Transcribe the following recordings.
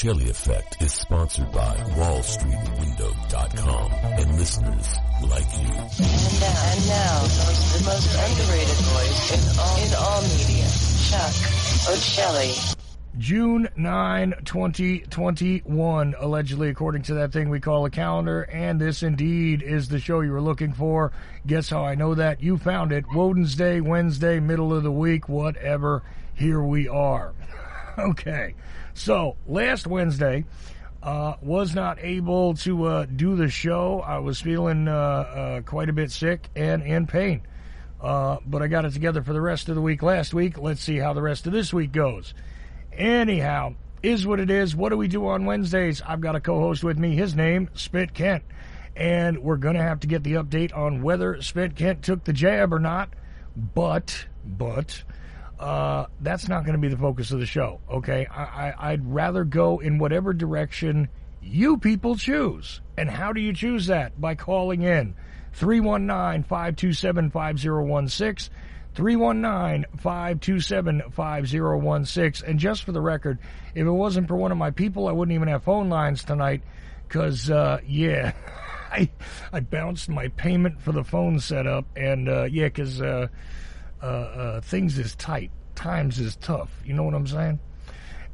Ocelli Effect is sponsored by WallStreetWindow.com and listeners like you. And now, the most underrated voice in all media, Chuck Ocelli. June 9, 2021, allegedly, according to that thing we call a calendar, and this indeed is the show you were looking for. Guess how I know that? You found it. Woden's Day, Wednesday, middle of the week, whatever. Here we are. Okay, so last Wednesday, was not able to do the show. I was feeling quite a bit sick and in pain, but I got it together for the rest of the week last week. Let's see how the rest of this week goes. Anyhow, is what it is. What do we do on Wednesdays? I've got a co-host with me. His name, Spit Kent. And we're going to have to get the update on whether Spit Kent took the jab or not. But, that's not going to be the focus of the show, okay? I'd rather go in whatever direction you people choose. And how do you choose that? By calling in 319-527-5016. 319-527-5016. And just for the record, if it wasn't for one of my people, I wouldn't even have phone lines tonight because, I bounced my payment for the phone setup, and, because things is tight. Times is tough. You know what I'm saying?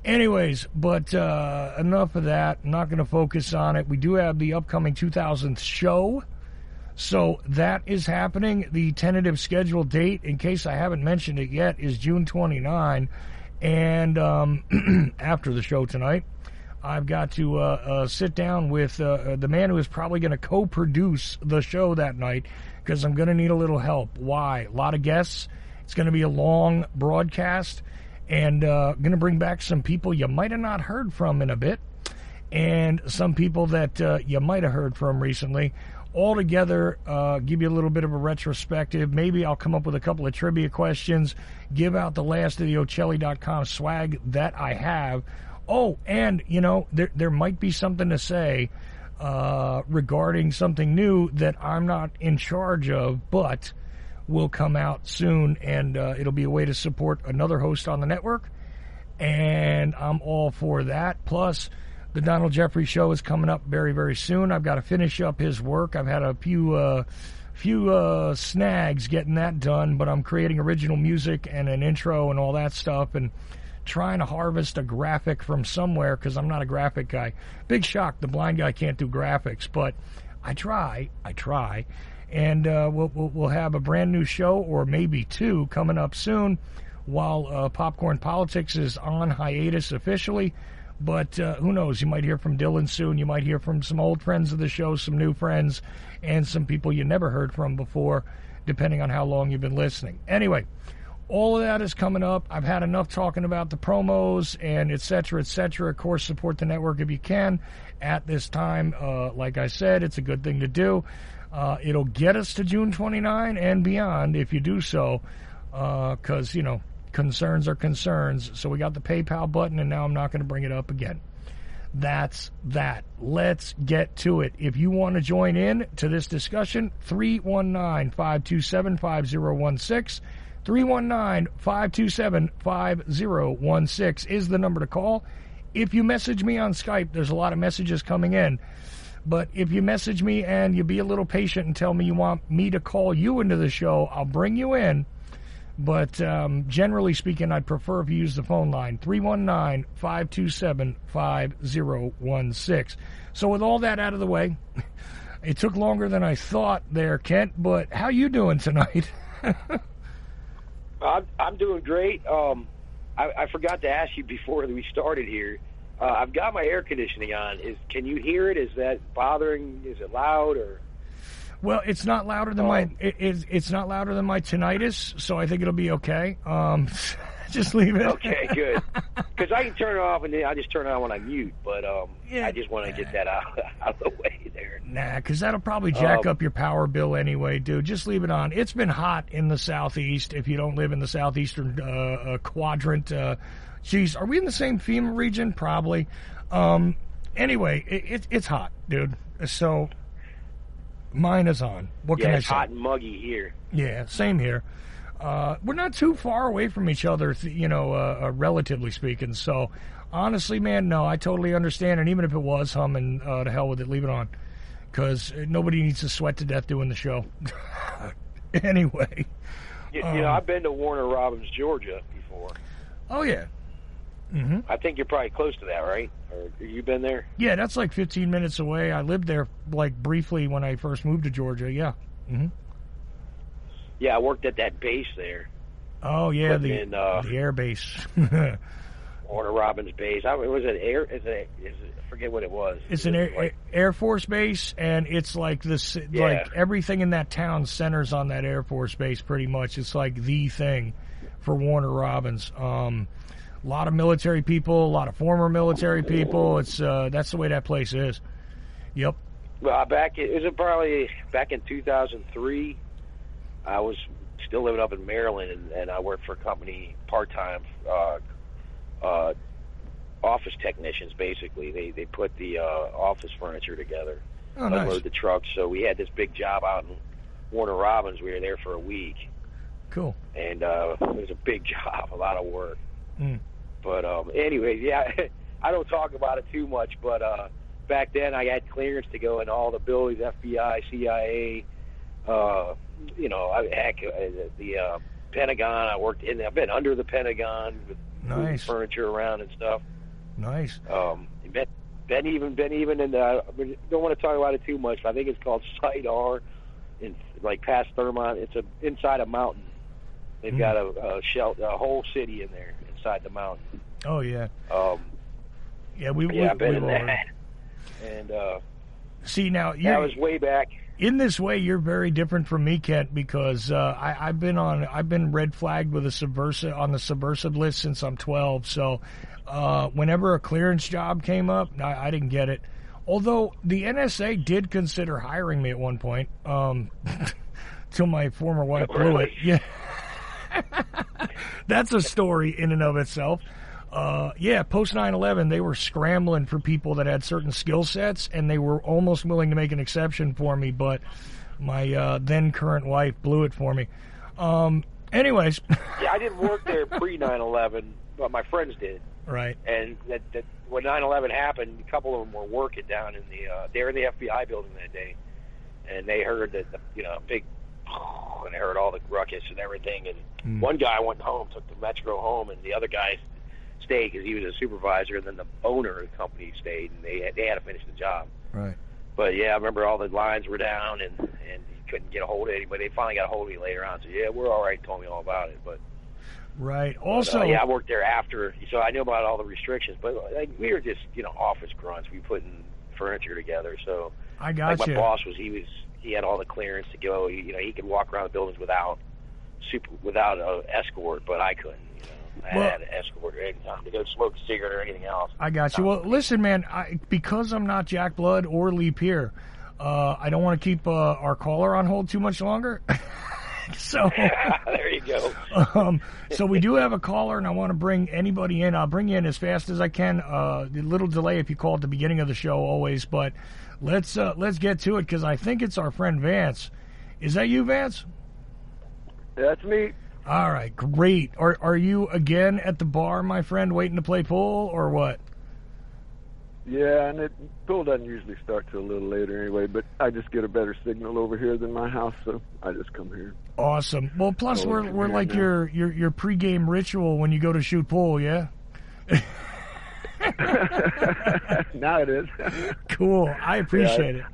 Anyways, but enough of that. I'm not going to focus on it. We do have the upcoming 2000th show. So that is happening. The tentative scheduled date, in case I haven't mentioned it yet, is June 29. And after the show tonight, I've got to sit down with the man who is probably going to co-produce the show that night, because I'm going to need a little help. Why? A lot of guests. It's going to be a long broadcast, and going to bring back some people you might have not heard from in a bit, and some people that you might have heard from recently. All together, give you a little bit of a retrospective. Maybe I'll come up with a couple of trivia questions, give out the last of the ochelli.com swag that I have. Oh, and, there might be something to say regarding something new that I'm not in charge of, but will come out soon, and it'll be a way to support another host on the network, and I'm all for that. Plus, the Donald Jeffrey Show is coming up very, very soon. I've got to finish up his work. I've had a few snags getting that done, but I'm creating original music and an intro and all that stuff, and trying to harvest a graphic from somewhere, because I'm not a graphic guy. Big shock, the blind guy can't do graphics, but I try. And we'll have a brand new show, or maybe two, coming up soon, while Popcorn Politics is on hiatus officially. But who knows? You might hear from Dylan soon. You might hear from some old friends of the show, some new friends, and some people you never heard from before, depending on how long you've been listening. Anyway, all of that is coming up. I've had enough talking about the promos and et cetera, et cetera. Of course, support the network if you can at this time. Like I said, it's a good thing to do. It'll get us to June 29 and beyond if you do so, because, concerns are concerns. So we got the PayPal button, and now I'm not going to bring it up again. That's that. Let's get to it. If you want to join in to this discussion, 319-527-5016. 319-527-5016 is the number to call. If you message me on Skype, there's a lot of messages coming in. But if you message me and you be a little patient and tell me you want me to call you into the show, I'll bring you in. But generally speaking, I'd prefer if you use the phone line, 319-527-5016. So with all that out of the way, it took longer than I thought there, Kent, but how you doing tonight? I'm doing great. I forgot to ask you before we started here. I've got my air conditioning on. Can you hear it? Is that bothering? Is it loud or? Well, it's not louder than it's not louder than my tinnitus, so I think it'll be okay. Just leave it. Okay, good. Because I can turn it off, and then I just turn it on when I mute. But I just want to get that out of the way there. Nah, because that'll probably jack up your power bill anyway, dude. Just leave it on. It's been hot in the southeast. If you don't live in the southeastern quadrant, geez, are we in the same FEMA region? Probably. Anyway, it's hot, dude. So. Mine is on. What can I say? It's hot and muggy here. Yeah, same here. We're not too far away from each other, relatively speaking. So Honestly, man, no, I totally understand. And even if it was humming, to hell with it, leave it on. Because nobody needs to sweat to death doing the show. Anyway. You know, I've been to Warner Robins, Georgia before. Oh, yeah. Mm-hmm. I think you're probably close to that, right? Or you been there? Yeah, that's like 15 minutes away. I lived there, like, briefly when I first moved to Georgia, yeah. Mm-hmm. Yeah, I worked at that base there. Oh, yeah, the air base. Warner Robins base. Was it air? I forget what it was. It's an Air Force base, and it's like this. Yeah. Like everything in that town centers on that Air Force base. Pretty much, it's like the thing for Warner Robins. A lot of military people, a lot of former military people. It's that's the way that place is. Yep. Well, probably back in 2003. I was still living up in Maryland, and I worked for a company part-time. Office technicians, basically. They put the office furniture together, unload the trucks. So we had this big job out in Warner Robins. We were there for a week. Cool. And it was a big job, a lot of work. Mm. But anyway, yeah, I don't talk about it too much, but back then I had clearance to go in all the buildings, FBI, CIA, the Pentagon. I've been under the Pentagon with moving furniture around and stuff. Nice. Been even in the. We don't want to talk about it too much. But I think it's called Site R, in like past Thurmont. It's inside a mountain. They've got a whole city in there inside the mountain. Oh yeah. I've been in that. And see now, that was way back. In this way, you're very different from me, Kent, because I've been red flagged with on the subversive list since I'm 12. So whenever a clearance job came up, I didn't get it. Although the NSA did consider hiring me at one point, till my former wife blew it. Yeah, that's a story in and of itself. Post 9/11, they were scrambling for people that had certain skill sets, and they were almost willing to make an exception for me, but my then current wife blew it for me. Anyways. Yeah, I didn't work there pre 9/11, but my friends did. Right. And that when 9/11 happened, a couple of them were working down in they were in the FBI building that day, and they heard that big, and they heard all the ruckus and everything. And one guy went home, took the Metro home, and the other guy stayed because he was a supervisor, and then the owner of the company stayed, and they had to finish the job. Right. But yeah, I remember all the lines were down, and he couldn't get a hold of anybody. They finally got a hold of me later on. So yeah, we're all right. Told me all about it, but. Right. Also, I worked there after, so I knew about all the restrictions. But we were just, office grunts. We putting furniture together. So I got my boss he had all the clearance to go. He could walk around the buildings without an escort, but I couldn't. I had an escort or anything to go smoke a cigarette or anything else. I got you. Well, listen, man, because I'm not Jack Blood or Lee Peer, I don't want to keep our caller on hold too much longer. So there you go. So we do have a caller, and I want to bring anybody in. I'll bring you in as fast as I can. A little delay if you call at the beginning of the show, always. But let's get to it, because I think it's our friend Vance. Is that you, Vance? That's me. All right, great. Are you again at the bar, my friend, waiting to play pool, or what? Yeah, and pool doesn't usually start till a little later anyway, but I just get a better signal over here than my house, so I just come here. Awesome. Well, plus we're like your pregame ritual when you go to shoot pool, yeah? Now it is. Cool. I appreciate it.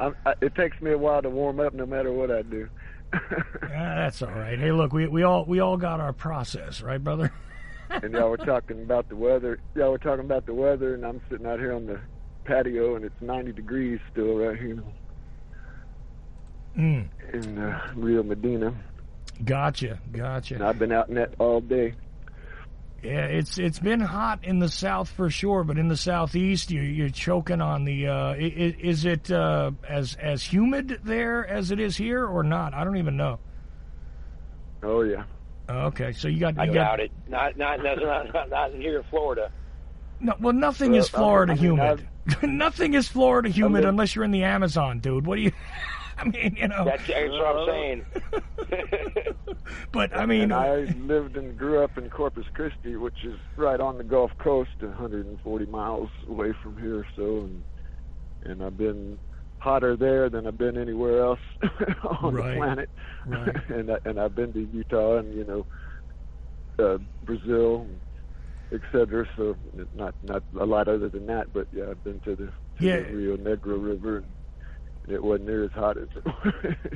It takes me a while to warm up no matter what I do. That's all right. Hey, look, we all got our process, right, brother? And y'all were talking about the weather. And I'm sitting out here on the patio, and it's 90 degrees still right here in Rio Medina. Gotcha. And I've been out in that all day. Yeah, it's been hot in the south for sure, but in the southeast, you're choking on the. Is it as humid there as it is here, or not? I don't even know. Oh yeah. Okay, so you got. I doubt it. Not here in Florida. No, well, nothing is Florida humid. Nothing is Florida humid unless you're in the Amazon, dude. What do you? I mean, That's what I'm saying. But I mean, and I lived and grew up in Corpus Christi, which is right on the Gulf Coast, 140 miles away from here. So, and I've been hotter there than I've been anywhere else on the planet. Right. and I've been to Utah and Brazil, etc. So not a lot other than that, but yeah, I've been to the Rio Negro River, and it wasn't near as hot as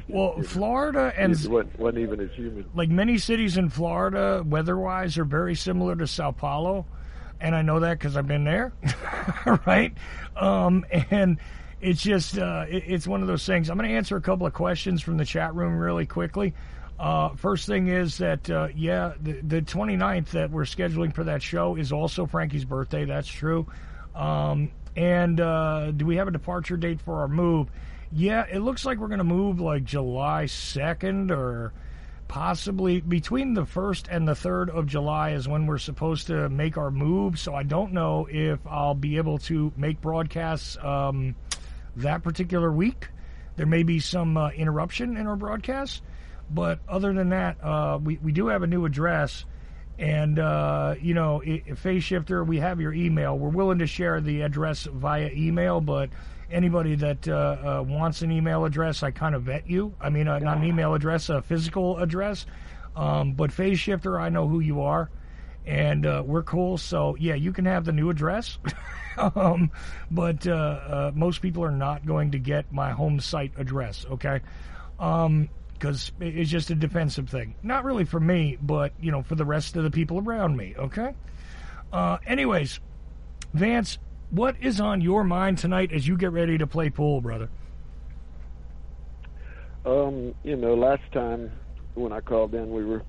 well, Florida and it wasn't even as humid. Like many cities in Florida, weather-wise, are very similar to Sao Paulo, and I know that because I've been there, right? And it's just it's one of those things. I'm going to answer a couple of questions from the chat room really quickly. First thing is that, the 29th that we're scheduling for that show is also Frankie's birthday. That's true. And do we have a departure date for our move? Yeah, it looks like we're going to move like July 2nd or possibly between the 1st and the 3rd of July is when we're supposed to make our move. So I don't know if I'll be able to make broadcasts that particular week. There may be some interruption in our broadcasts. But other than that, we do have a new address. And, Phase Shifter, we have your email. We're willing to share the address via email, but anybody that wants an email address, I kind of vet you. I mean, not an email address, a physical address. But Phase Shifter, I know who you are, and we're cool. So, yeah, you can have the new address. But most people are not going to get my home site address, okay? Because it's just a defensive thing. Not really for me, but, for the rest of the people around me, okay? Anyways, Vance, what is on your mind tonight as you get ready to play pool, brother? Last time when I called in, we were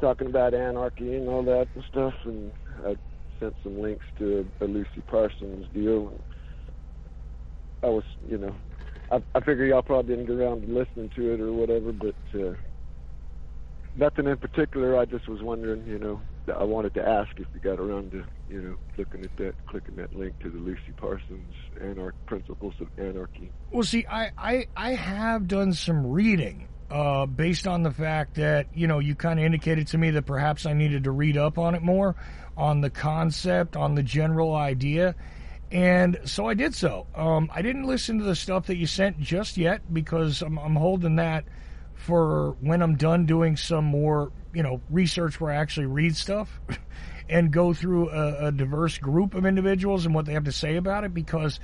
talking about anarchy and all that and stuff, and I sent some links to a Lucy Parsons deal. I was, I figure y'all probably didn't get around to listening to it or whatever, but nothing in particular. I just was wondering, I wanted to ask if you got around to, looking at that, clicking that link to the Lucy Parsons Principles of Anarchy. Well, see, I have done some reading based on the fact that, you kind of indicated to me that perhaps I needed to read up on it more, on the concept, on the general idea. And so I did so. I didn't listen to the stuff that you sent just yet because I'm holding that for when I'm done doing some more, research where I actually read stuff and go through a diverse group of individuals and what they have to say about it. Because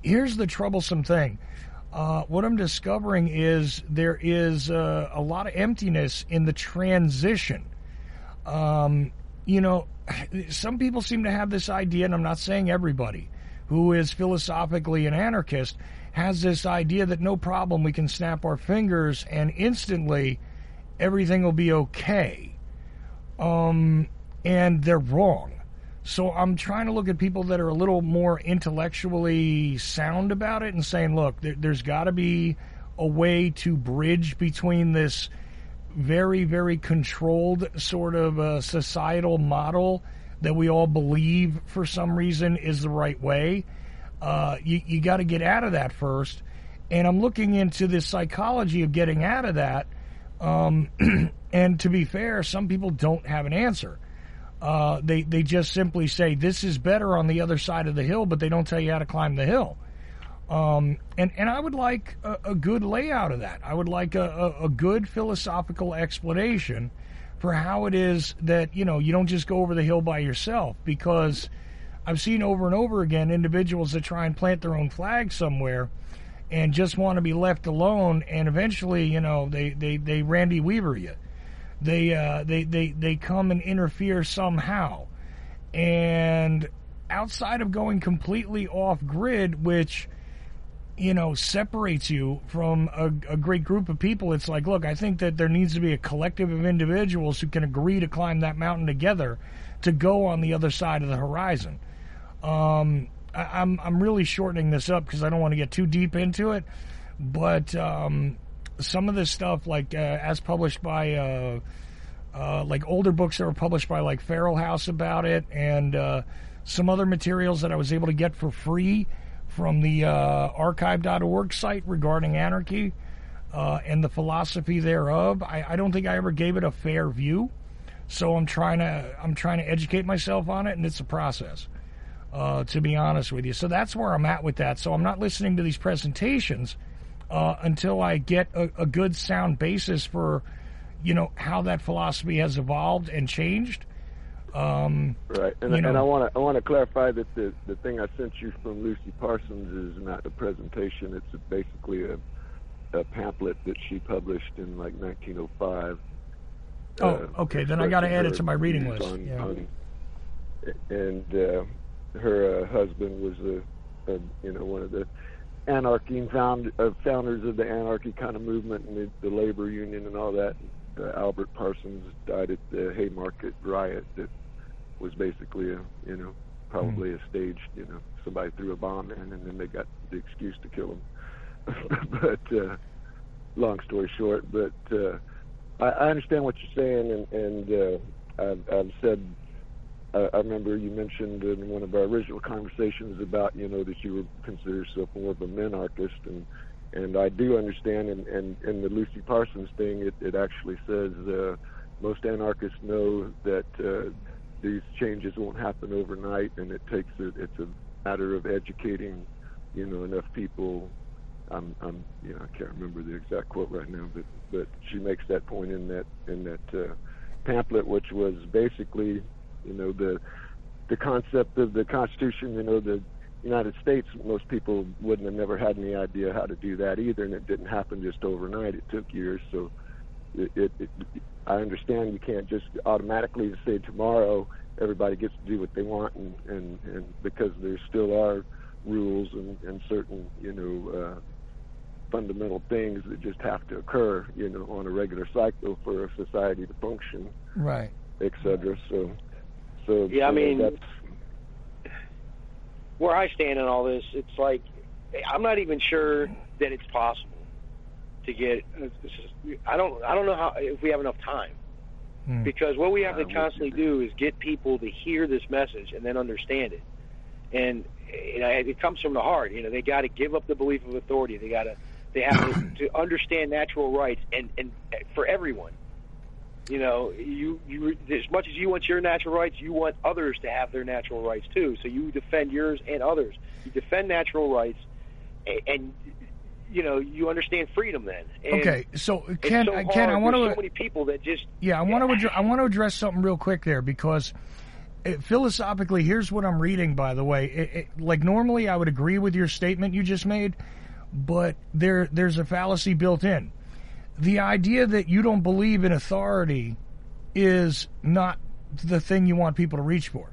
here's the troublesome thing. What I'm discovering is there is a lot of emptiness in the transition. Some people seem to have this idea, and I'm not saying everybody, who is philosophically an anarchist, has this idea that no problem, we can snap our fingers and instantly everything will be okay. And they're wrong. So I'm trying to look at people that are a little more intellectually sound about it and saying, look, there's got to be a way to bridge between this very, very controlled sort of societal model that we all believe for some reason is the right way. You got to get out of that first. And I'm looking into the psychology of getting out of that. And to be fair, some people don't have an answer. They just simply say, this is better on the other side of the hill, but they don't tell you how to climb the hill. And I would like a good layout of that. I would like a good philosophical explanation for how it is that, you don't just go over the hill by yourself, because I've seen over and over again individuals that try and plant their own flag somewhere and just want to be left alone, and eventually, they Randy Weaver you. They come and interfere somehow. And outside of going completely off grid, which, separates you from a great group of people, it's like, look, I think that there needs to be a collective of individuals who can agree to climb that mountain together to go on the other side of the horizon. I'm really shortening this up because I don't want to get too deep into it, but some of this stuff, like as published by like older books that were published by like Feral House about it, and some other materials that I was able to get for free from the archive.org site regarding anarchy and the philosophy thereof. I don't think I ever gave it a fair view, so I'm trying to educate myself on it, and it's a process, to be honest with you. So that's where I'm at with that. So I'm not listening to these presentations until I get a good sound basis for, how that philosophy has evolved and changed. Right, and I want to clarify that the thing I sent you from Lucy Parsons is not a presentation. It's basically a pamphlet that she published in like 1905. Oh, okay. Then I got to add it to my reading list. And her husband was one of the anarchy founders of the anarchy kind of movement and the labor union and all that. Albert Parsons died at the Haymarket riot that was basically probably a staged, somebody threw a bomb in and then they got the excuse to kill him. But long story short, I understand what you're saying, and I've said, I remember you mentioned in one of our original conversations about, that you would consider yourself more of a minarchist, and I do understand, and the Lucy Parsons thing, it actually says most anarchists know that these changes won't happen overnight, and it's a matter of educating, enough people. I can't remember the exact quote right now, but she makes that point in that pamphlet, which was basically, the concept of the Constitution. The United States, most people wouldn't have never had any idea how to do that either, and it didn't happen just overnight. It took years. So I understand you can't just automatically say tomorrow everybody gets to do what they want, and because there still are rules and certain fundamental things that just have to occur on a regular cycle for a society to function, right, etc. So yeah, I mean, that's where I stand in all this. It's like I'm not even sure that it's possible to get. I don't know how, if we have enough time, because what we have to constantly do is get people to hear this message and then understand it. And it comes from the heart. They got to give up the belief of authority. They have to understand natural rights, and for everyone. You as much as you want your natural rights, you want others to have their natural rights too. So you defend yours and others. You defend natural rights, and you understand freedom then. And okay, so Ken, I want to. So many people that just I want to address something real quick there, because philosophically, here's what I'm reading. By the way, like normally I would agree with your statement you just made, but there's a fallacy built in. The idea that you don't believe in authority is not the thing you want people to reach for.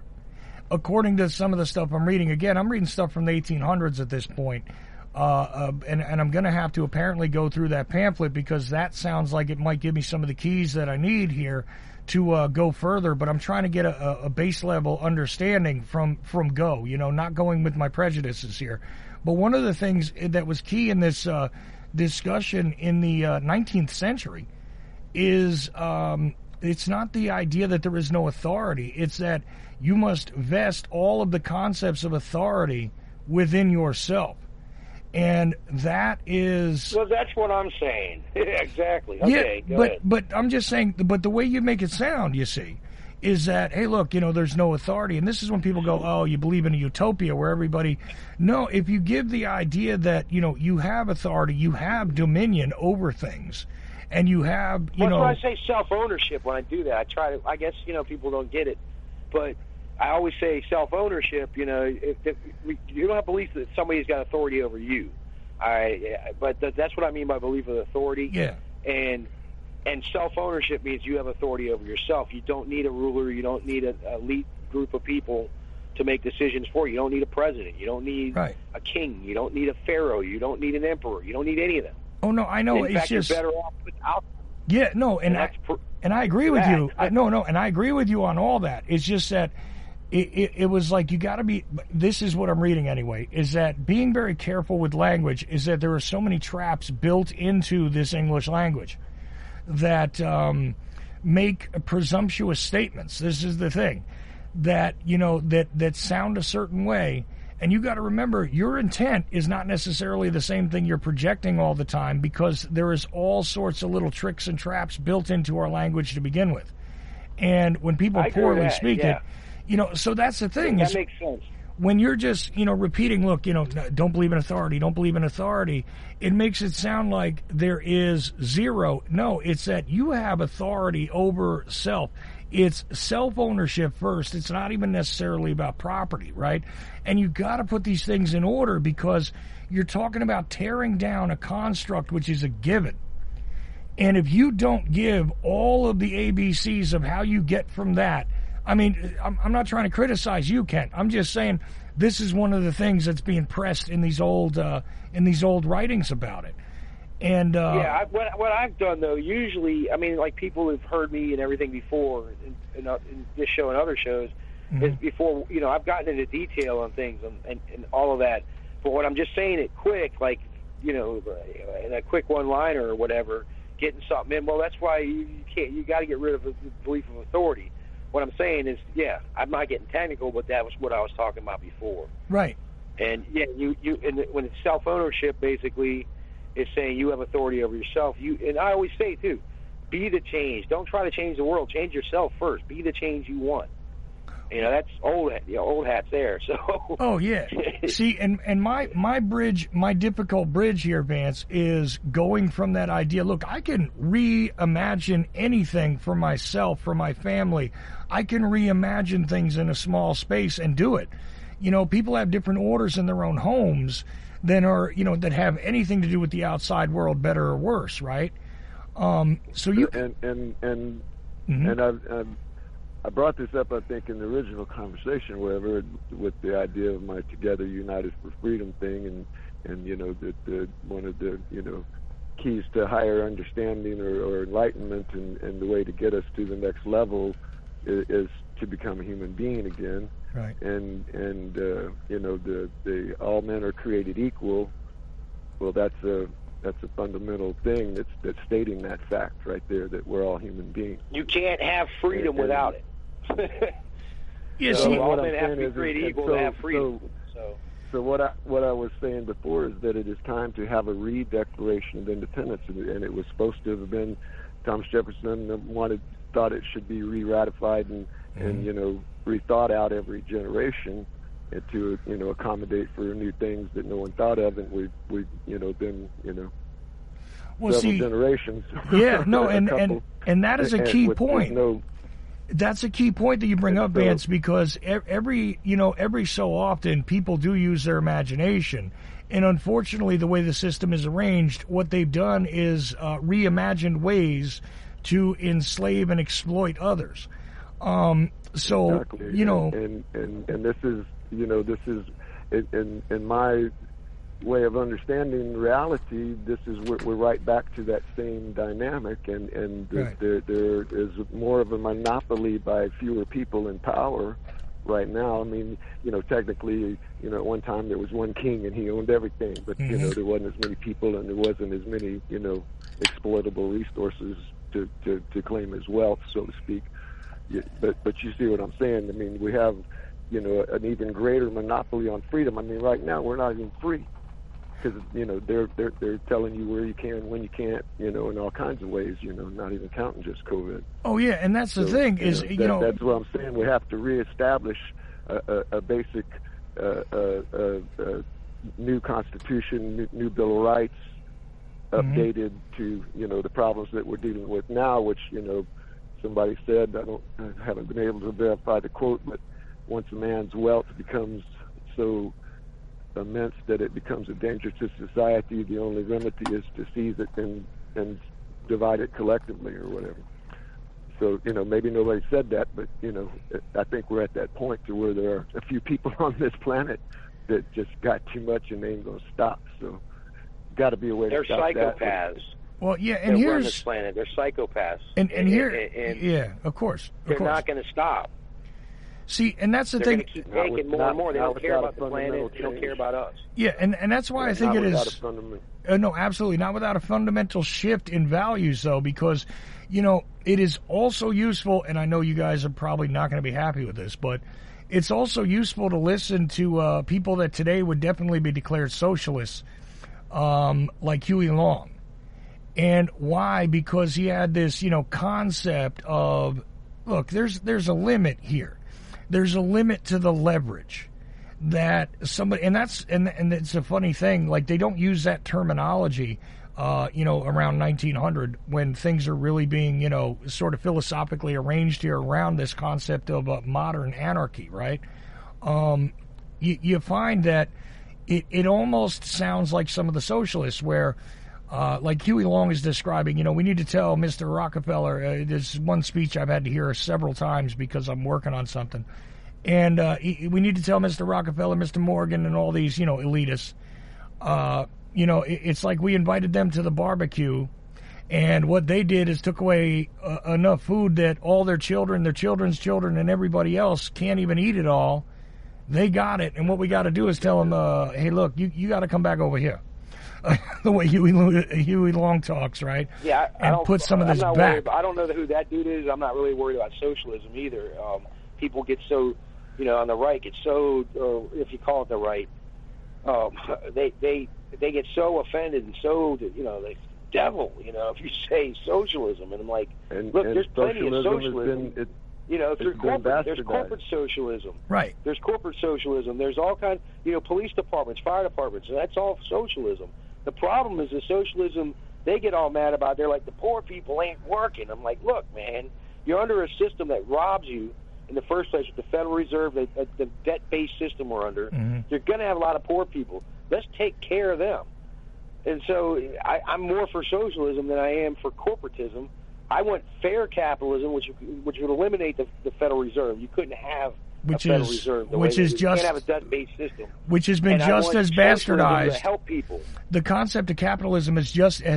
According to some of the stuff I'm reading, again, I'm reading stuff from the 1800s at this point, and I'm going to have to apparently go through that pamphlet, because that sounds like it might give me some of the keys that I need here to go further. But I'm trying to get a base level understanding from go, not going with my prejudices here. But one of the things that was key in this discussion in the 19th century is it's not the idea that there is no authority. It's that you must vest all of the concepts of authority within yourself. And that is... Well, that's what I'm saying. Exactly. Okay, yeah, go ahead. But I'm just saying, but the way you make it sound, you see, is that, hey, look, there's no authority. And this is when people go, oh, you believe in a utopia where everybody... No, if you give the idea that, you have authority, you have dominion over things, and you have, That's why I say self-ownership when I do that. I guess, people don't get it, but I always say self-ownership, if you don't have belief that somebody's got authority over you. But that's what I mean by belief of authority. Yeah. And self-ownership means you have authority over yourself. You don't need a ruler. You don't need an elite group of people to make decisions for you. You don't need a president. You don't need a king. You don't need a pharaoh. You don't need an emperor. You don't need any of them. Oh, no, I know. In fact, you're better off without them. Yeah, no, and I agree with you. And I agree with you on all that. It's just that it was like you got to be, this is what I'm reading anyway, is that being very careful with language is that there are so many traps built into this English language that make presumptuous statements. This is the thing, that, that sound a certain way, And you got to remember, your intent is not necessarily the same thing you're projecting all the time, because there is all sorts of little tricks and traps built into our language to begin with. And when people poorly speak it, so that's the thing. That makes sense. When you're just, repeating, look, don't believe in authority, don't believe in authority, it makes it sound like there is zero. No, it's that you have authority over self. It's self-ownership first. It's not even necessarily about property, right? And you got to put these things in order, because you're talking about tearing down a construct which is a given. And if you don't give all of the ABCs of how you get from that, I mean, I'm not trying to criticize you, Kent. I'm just saying this is one of the things that's being pressed in these old writings about it. And what I've done, though, usually, I mean, like, people have heard me and everything before in this show and other shows, is before, I've gotten into detail on things and all of that. But when I'm just saying it quick, like, in a quick one-liner or whatever, getting something in, well, that's why you got to get rid of the belief of authority. What I'm saying is, I'm not getting technical, but that was what I was talking about before. Right. And, and when it's self-ownership, basically, it's saying you have authority over yourself. And I always say, too, be the change. Don't try to change the world. Change yourself first. Be the change you want. That's old hats there. So. Oh, yeah. See, and my bridge, my difficult bridge here, Vance, is going from that idea. Look, I can reimagine anything for myself, for my family. I can reimagine things in a small space and do it. People have different orders in their own homes than are, that have anything to do with the outside world, better or worse, right? So you I brought this up, I think, in the original conversation, wherever, with the idea of my Together United for Freedom thing, and that one of the keys to higher understanding or enlightenment, and the way to get us to the next level is to become a human being again. Right. And the all men are created equal. Well, that's a fundamental thing that's stating that fact right there, that we're all human beings. You can't have freedom without it. So all men have to be created equal to have freedom. So what I was saying before is that it is time to have a re-declaration of independence, and it was supposed to have been Thomas Jefferson thought it should be re-ratified and rethought out every generation, and to accommodate for new things that no one thought of, and we've been several generations. Yeah, no, and that is a key point. That's a key point that you bring up, Vance, because every so often people do use their imagination, and unfortunately, the way the system is arranged, what they've done is reimagined ways to enslave and exploit others. So exactly. And this is in my way of understanding reality, this is we're right back to that same dynamic, and right. there is more of a monopoly by fewer people in power right now. I mean, technically, at one time there was one king and he owned everything, but there wasn't as many people and there wasn't as many exploitable resources to claim as wealth, so to speak. But you see what I'm saying? I mean, we have an even greater monopoly on freedom. I mean, right now we're not even free, because they're telling you where you can, when you can't, in all kinds of ways, not even counting just COVID. Oh yeah, and that's the thing is that's what I'm saying. We have to reestablish a basic new constitution, new Bill of Rights, updated to the problems that we're dealing with now, which somebody said, I haven't been able to verify the quote, but once a man's wealth becomes so immense that it becomes a danger to society, the only remedy is to seize it and divide it collectively or whatever. So, maybe nobody said that, but, I think we're at that point to where there are a few people on this planet that just got too much and they ain't going to stop. So, got to be a way to stop that. They're psychopaths. Well, yeah, and here's on this planet. They're psychopaths, and yeah, of course, they're not going to stop. See, and that's the thing. They're going to keep taking more and more. They don't care about the planet. They don't care about us. Yeah, and that's why I think it is. No, absolutely not without a fundamental shift in values, though, because it is also useful. And I know you guys are probably not going to be happy with this, but it's also useful to listen to people that today would definitely be declared socialists, like Huey Long. And why? Because he had this, concept of, look, there's a limit here. There's a limit to the leverage that somebody, and it's a funny thing, like they don't use that terminology, around 1900 when things are really being, sort of philosophically arranged here around this concept of modern anarchy, right? You find that it almost sounds like some of the socialists where, like Huey Long is describing, we need to tell Mr. Rockefeller, there's one speech I've had to hear several times because I'm working on something, and we need to tell Mr. Rockefeller, Mr. Morgan, and all these, elitists, it's like we invited them to the barbecue, and what they did is took away enough food that all their children, their children's children, and everybody else can't even eat it all. They got it, and what we got to do is tell them, hey, look, you got to come back over here. The way Huey Long talks, right? Yeah, and put some of this back. I don't know who that dude is. I'm not really worried about socialism either. People get so, on the right, get so, or if you call it the right, they get so offended and so, they devil, if you say socialism. And I'm like, look, there's plenty of socialism. There's corporate socialism. Right. There's corporate socialism. There's all kinds, police departments, fire departments, and that's all socialism. The problem is the socialism they get all mad about. They're like, the poor people ain't working. I'm like, look, man, you're under a system that robs you in the first place with the Federal Reserve, the debt-based system we're under. Mm-hmm. You're going to have a lot of poor people. Let's take care of them. And so I'm more for socialism than I am for corporatism. I want fair capitalism, which would eliminate the Federal Reserve. You couldn't have a Federal Reserve. You can't have a debt-based system. Which has been just as bastardized. To help people. The concept of capitalism has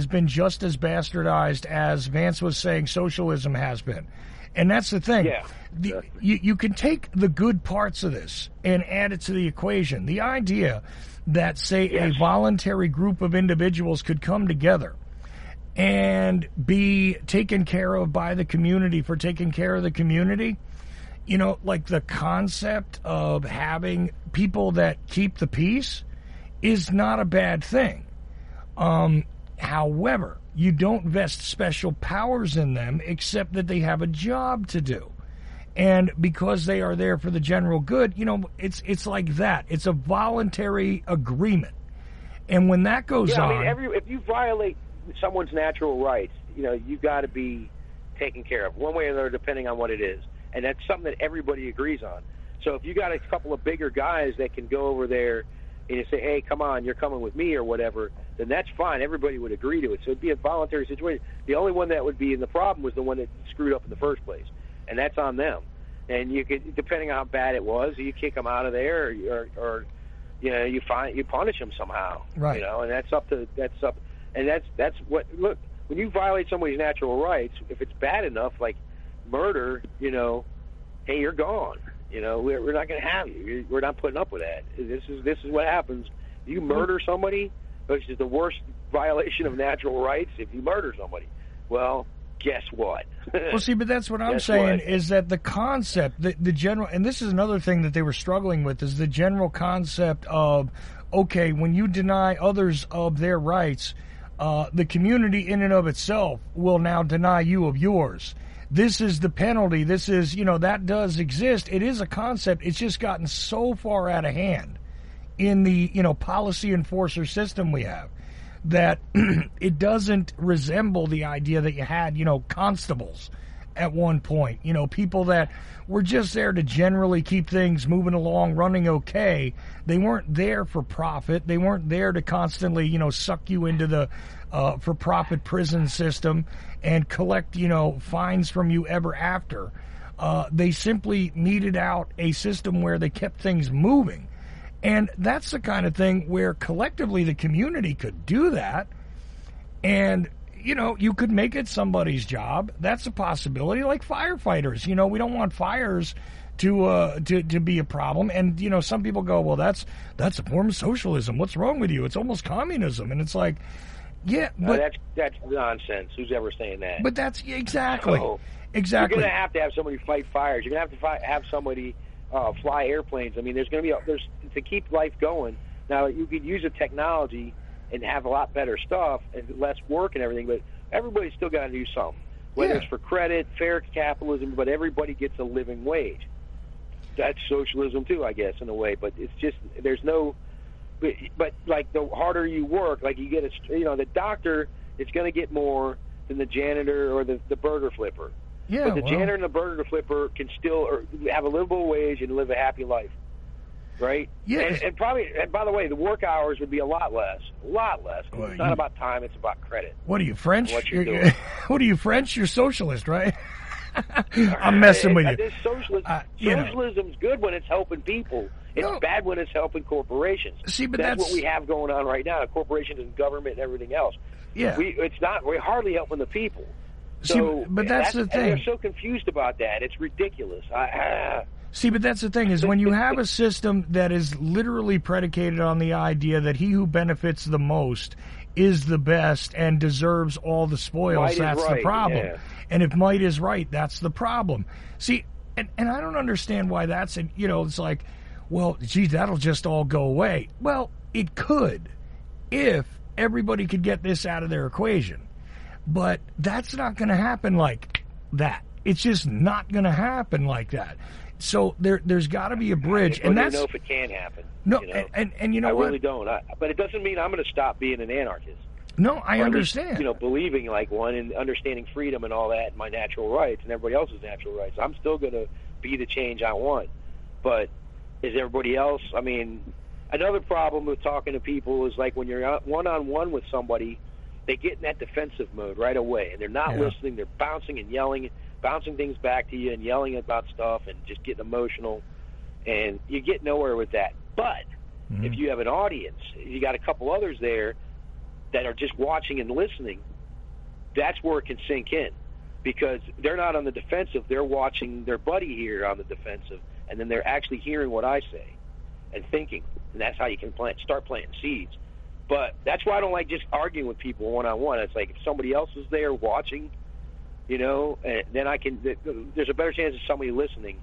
been just as bastardized as Vance was saying socialism has been. And that's the thing. Yeah. You can take the good parts of this and add it to the equation. The idea that, say, a voluntary group of individuals could come together and be taken care of by the community for taking care of the community, like the concept of having people that keep the peace is not a bad thing. However, you don't vest special powers in them except that they have a job to do. And because they are there for the general good, it's like that. It's a voluntary agreement. And when that goes on... if you violate someone's natural rights, you've got to be taken care of one way or another, depending on what it is. And that's something that everybody agrees on. So if you got a couple of bigger guys that can go over there and you say, hey, come on, you're coming with me or whatever, then that's fine. Everybody would agree to it. So it'd be a voluntary situation. The only one that would be in the problem was the one that screwed up in the first place. And that's on them. And you could, depending on how bad it was, you kick them out of there or you punish them somehow. Right. And that's up. And that's what, look, when you violate somebody's natural rights, if it's bad enough, like murder, hey, you're gone. We're not going to have you. We're not putting up with that. This is what happens. You murder somebody, which is the worst violation of natural rights, if you murder somebody. Well, guess what? Well, see, but that's what I'm saying is that the concept, the general, and this is another thing that they were struggling with, is the general concept of, okay, when you deny others of their rights, the community in and of itself will now deny you of yours. This is the penalty. This is, that does exist. It is a concept. It's just gotten so far out of hand in the, policy enforcer system we have that it doesn't resemble the idea that you had, constables at one point, people that were just there to generally keep things moving along, running okay. They weren't there for profit. They weren't there to constantly, suck you into the for-profit prison system and collect, fines from you ever after. They simply meted out a system where they kept things moving. And that's the kind of thing where collectively the community could do that. And, you could make it somebody's job. That's a possibility, like firefighters. We don't want fires to be a problem. And, some people go, well, that's a form of socialism. What's wrong with you? It's almost communism. And it's like, yeah, but that's nonsense. Who's ever saying that? But that's exactly. You're going to have somebody fight fires. You're going to have somebody fly airplanes. I mean, there's to keep life going. Now, you could use the technology and have a lot better stuff and less work and everything, but everybody's still got to do something. Whether it's for credit, fair capitalism, but everybody gets a living wage. That's socialism too, I guess, in a way. But it's just there's no. But like the harder you work, like you get the doctor is going to get more than the janitor or the burger flipper. Yeah, but the janitor and the burger flipper can still have a livable wage and live a happy life, right? Yes. And by the way, the work hours would be a lot less. Well, it's not about time; it's about credit. What are you, French? What you're doing. What are you, French? You're socialist, right? I'm messing with you. Socialism's good when it's helping people. It's bad when it's helping corporations. See, but that's what we have going on right now: corporations and government and everything else. Yeah, we're hardly helping the people. So, see, but that's the thing. And they're so confused about that. It's ridiculous. See, but that's the thing is when you have a system that is literally predicated on the idea that he who benefits the most is the best and deserves all the spoils, that's the problem. Yeah. And if might is right, that's the problem. See, and I don't understand why that's, it's like, well, gee, that'll just all go away. Well, it could if everybody could get this out of their equation. But that's not going to happen like that. It's just not going to happen like that. So there's got to be a bridge, and that's. I don't know if it can happen. No, and you know what? I really don't. But it doesn't mean I'm going to stop being an anarchist. No, I understand. Believing like one and understanding freedom and all that, and my natural rights and everybody else's natural rights. I'm still going to be the change I want. But is everybody else? I mean, another problem with talking to people is like when you're one-on-one with somebody, they get in that defensive mode right away, and they're not listening. They're bouncing and yelling, bouncing things back to you and yelling about stuff and just getting emotional, and you get nowhere with that. But if you have an audience, you got a couple others there that are just watching and listening, that's where it can sink in, because they're not on the defensive. They're watching their buddy here on the defensive, and then they're actually hearing what I say and thinking, and that's how you can start planting seeds. But that's why I don't like just arguing with people one-on-one. It's like if somebody else is there watching, then there's a better chance of somebody listening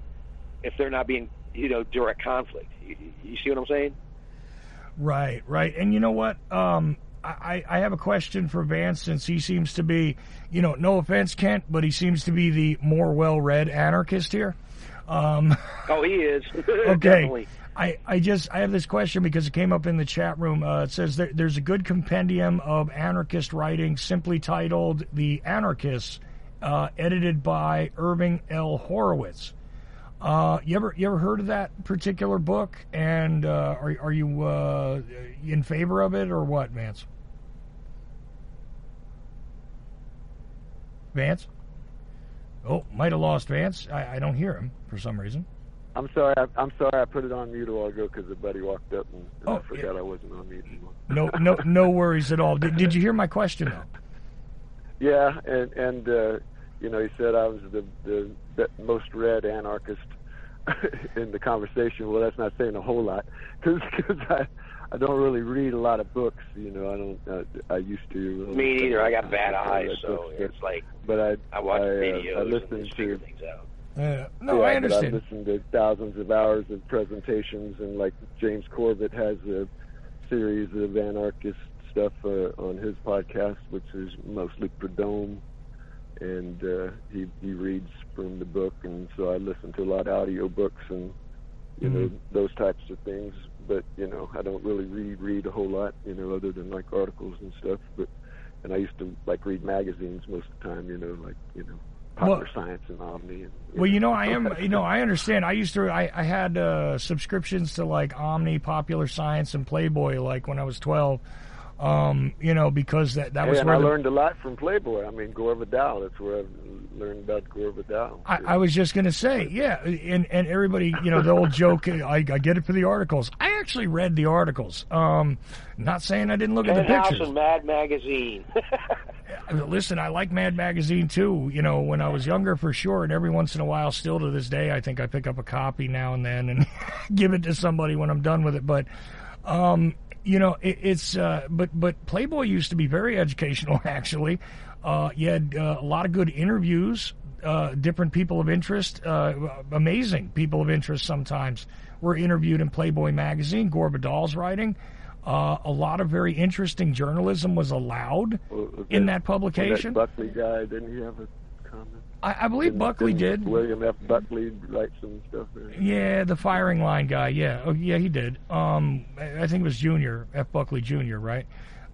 if they're not being, direct conflict. You see what I'm saying? Right. And you know what? I have a question for Vance, since he seems to be, no offense, Kent, but he seems to be the more well-read anarchist here. Oh, he is. Okay. Definitely. I have this question because it came up in the chat room. It says there's a good compendium of anarchist writing simply titled The Anarchists, edited by Irving L. Horowitz. You ever heard of that particular book? And are you in favor of it or what, Vance? Vance? Oh, might have lost Vance. I don't hear him for some reason. I'm sorry. I put it on mute a while ago because a buddy walked up and I forgot I wasn't on mute anymore. No worries at all. Did you hear my question though? Yeah, and he said I was the most read anarchist in the conversation. Well, that's not saying a whole lot because I don't really read a lot of books. I used to. Me neither. I got bad eyes, so it's like. But I watch videos. I listen and to things out. I understand. I've listened to thousands of hours of presentations, and like James Corbett has a series of anarchist stuff on his podcast, which is mostly Perdome, and he reads from the book, and so I listen to a lot of audio books and those types of things. But I don't really read a whole lot, other than like articles and stuff. And I used to like read magazines most of the time, Popular Science and Omni. I understand. I had subscriptions to like Omni, Popular Science, and Playboy like when I was 12. Because that was where I learned a lot from Playboy. I mean, Gore Vidal. That's where I learned about Gore Vidal. I was just going to say, yeah, and everybody, the old joke, I get it for the articles. I actually read the articles. Not saying I didn't look at the pictures. House and Mad Magazine. Listen, I like Mad Magazine too. When I was younger, for sure, and every once in a while, still to this day, I think I pick up a copy now and then and give it to somebody when I'm done with it. But. But Playboy used to be very educational, actually. You had a lot of good interviews, different people of interest, amazing people of interest sometimes, were interviewed in Playboy magazine. Gore Vidal's writing. A lot of very interesting journalism was allowed in that publication. That Buckley guy, didn't he have a comment? I believe Buckley did. William F. Buckley write some stuff there? Yeah, the firing line guy. Yeah, yeah, he did. I think it was Jr. F. Buckley Jr. Right?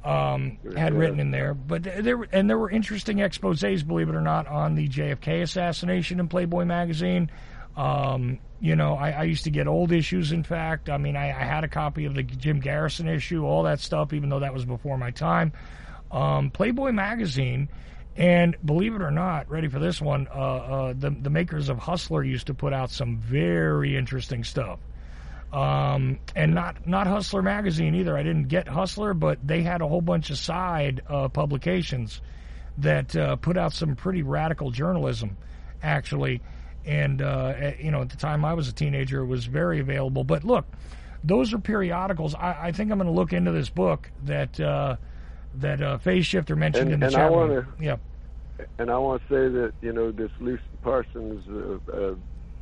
Had written in there, but there were interesting exposés, believe it or not, on the JFK assassination in Playboy magazine. I used to get old issues. In fact, I mean, I had a copy of the Jim Garrison issue, all that stuff, even though that was before my time. Playboy magazine, and believe it or not, ready for this one, the makers of Hustler used to put out some very interesting stuff. And not Hustler magazine either. I didn't get Hustler, but they had a whole bunch of side publications that put out some pretty radical journalism, actually. And, at the time I was a teenager, it was very available. But look, those are periodicals. I think I'm going to look into this book that Phase Shifter mentioned in the chat room. Yeah. And I want to say that, this Lucy Parsons'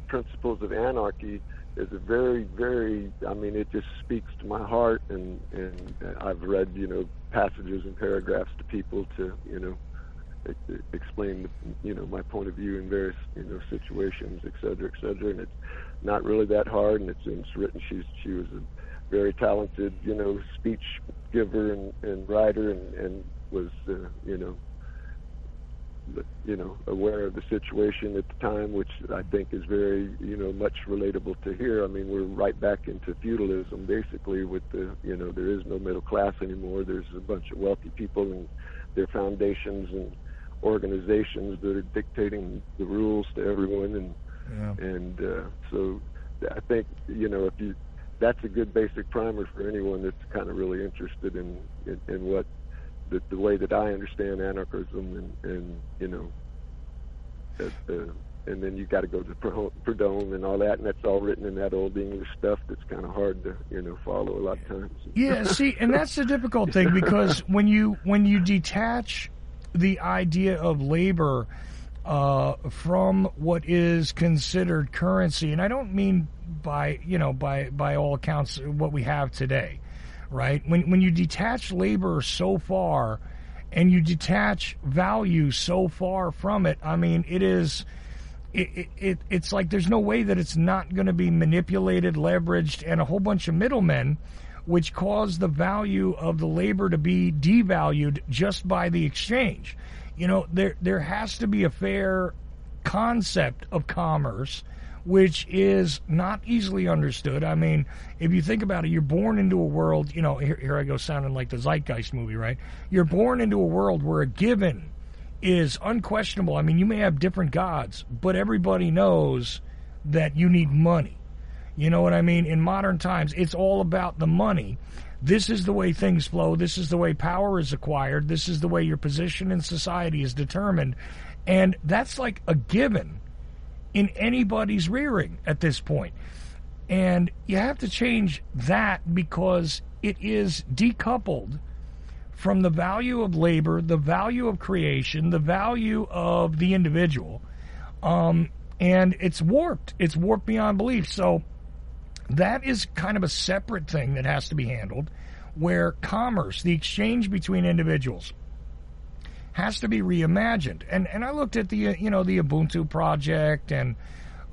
Principles of Anarchy is a very, very, it just speaks to my heart. And I've read, passages and paragraphs to people to, explain, my point of view in various, situations, et cetera, and it's not really that hard, and it's written. She was a very talented, speech giver and writer, and was, aware of the situation at the time, which I think is very, much relatable to here. I mean, we're right back into feudalism, basically, with the, there is no middle class anymore. There's a bunch of wealthy people and their foundations and organizations that are dictating the rules to everyone, and so I think that's a good basic primer for anyone that's kind of really interested in what the way that I understand anarchism, and and then you got to go to Proudhon and all that, and that's all written in that old English stuff that's kind of hard to follow a lot of times. Yeah, see, and that's the difficult thing, because when you detach the idea of labor from what is considered currency, and I don't mean by all accounts what we have today, right? When you detach labor so far and you detach value so far from it, I mean, it's like there's no way that it's not going to be manipulated, leveraged, and a whole bunch of middlemen, which cause the value of the labor to be devalued just by the exchange. There has to be a fair concept of commerce, which is not easily understood. I mean, if you think about it, you're born into a world, here I go sounding like the Zeitgeist movie, right? You're born into a world where a given is unquestionable. I mean, you may have different gods, but everybody knows that you need money. You know what I mean? In modern times, it's all about the money. This is the way things flow. This is the way power is acquired. This is the way your position in society is determined. And that's like a given in anybody's rearing at this point. And you have to change that, because it is decoupled from the value of labor, the value of creation, the value of the individual. And it's warped. It's warped beyond belief. So that is kind of a separate thing that has to be handled, where commerce, the exchange between individuals, has to be reimagined. And I looked at the the Ubuntu project, and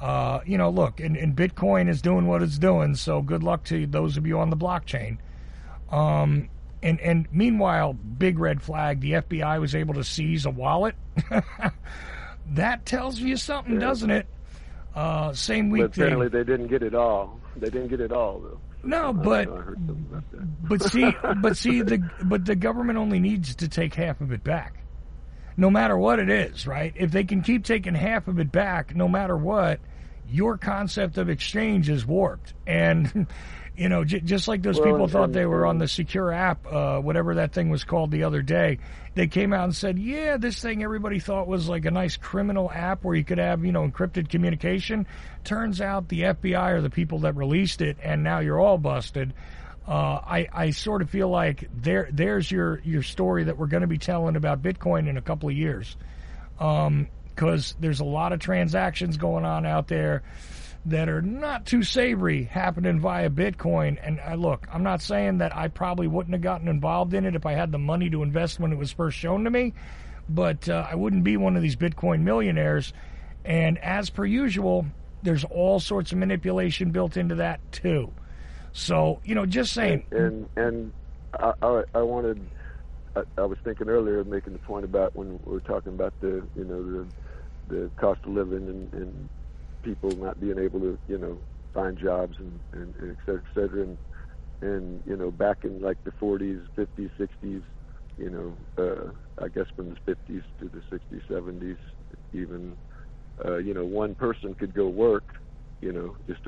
look, and Bitcoin is doing what it's doing. So good luck to those of you on the blockchain. And meanwhile, big red flag, the FBI was able to seize a wallet. That tells you something, doesn't it? Same week. But apparently they didn't get it all. They didn't get it all, though. No, but the government only needs to take half of it back, no matter what it is, right? If they can keep taking half of it back, no matter what, your concept of exchange is warped. And just like those people thought they were on the secure app, whatever that thing was called the other day, they came out and said, yeah, this thing everybody thought was like a nice criminal app where you could have, encrypted communication. Turns out the FBI are the people that released it, and now you're all busted. I sort of feel like there's your story that we're going to be telling about Bitcoin in a couple of years. because there's a lot of transactions going on out there that are not too savory happening via Bitcoin. And look, I'm not saying that I probably wouldn't have gotten involved in it if I had the money to invest when it was first shown to me, but I wouldn't be one of these Bitcoin millionaires. And as per usual, there's all sorts of manipulation built into that too. So, just saying. And I wanted. I was thinking earlier, making the point about when we were talking about the cost of living and people not being able to find jobs and et cetera, and back in like the 40s, 50s, 60s, I guess from the 50s to the 60s, 70s, even one person could go work, just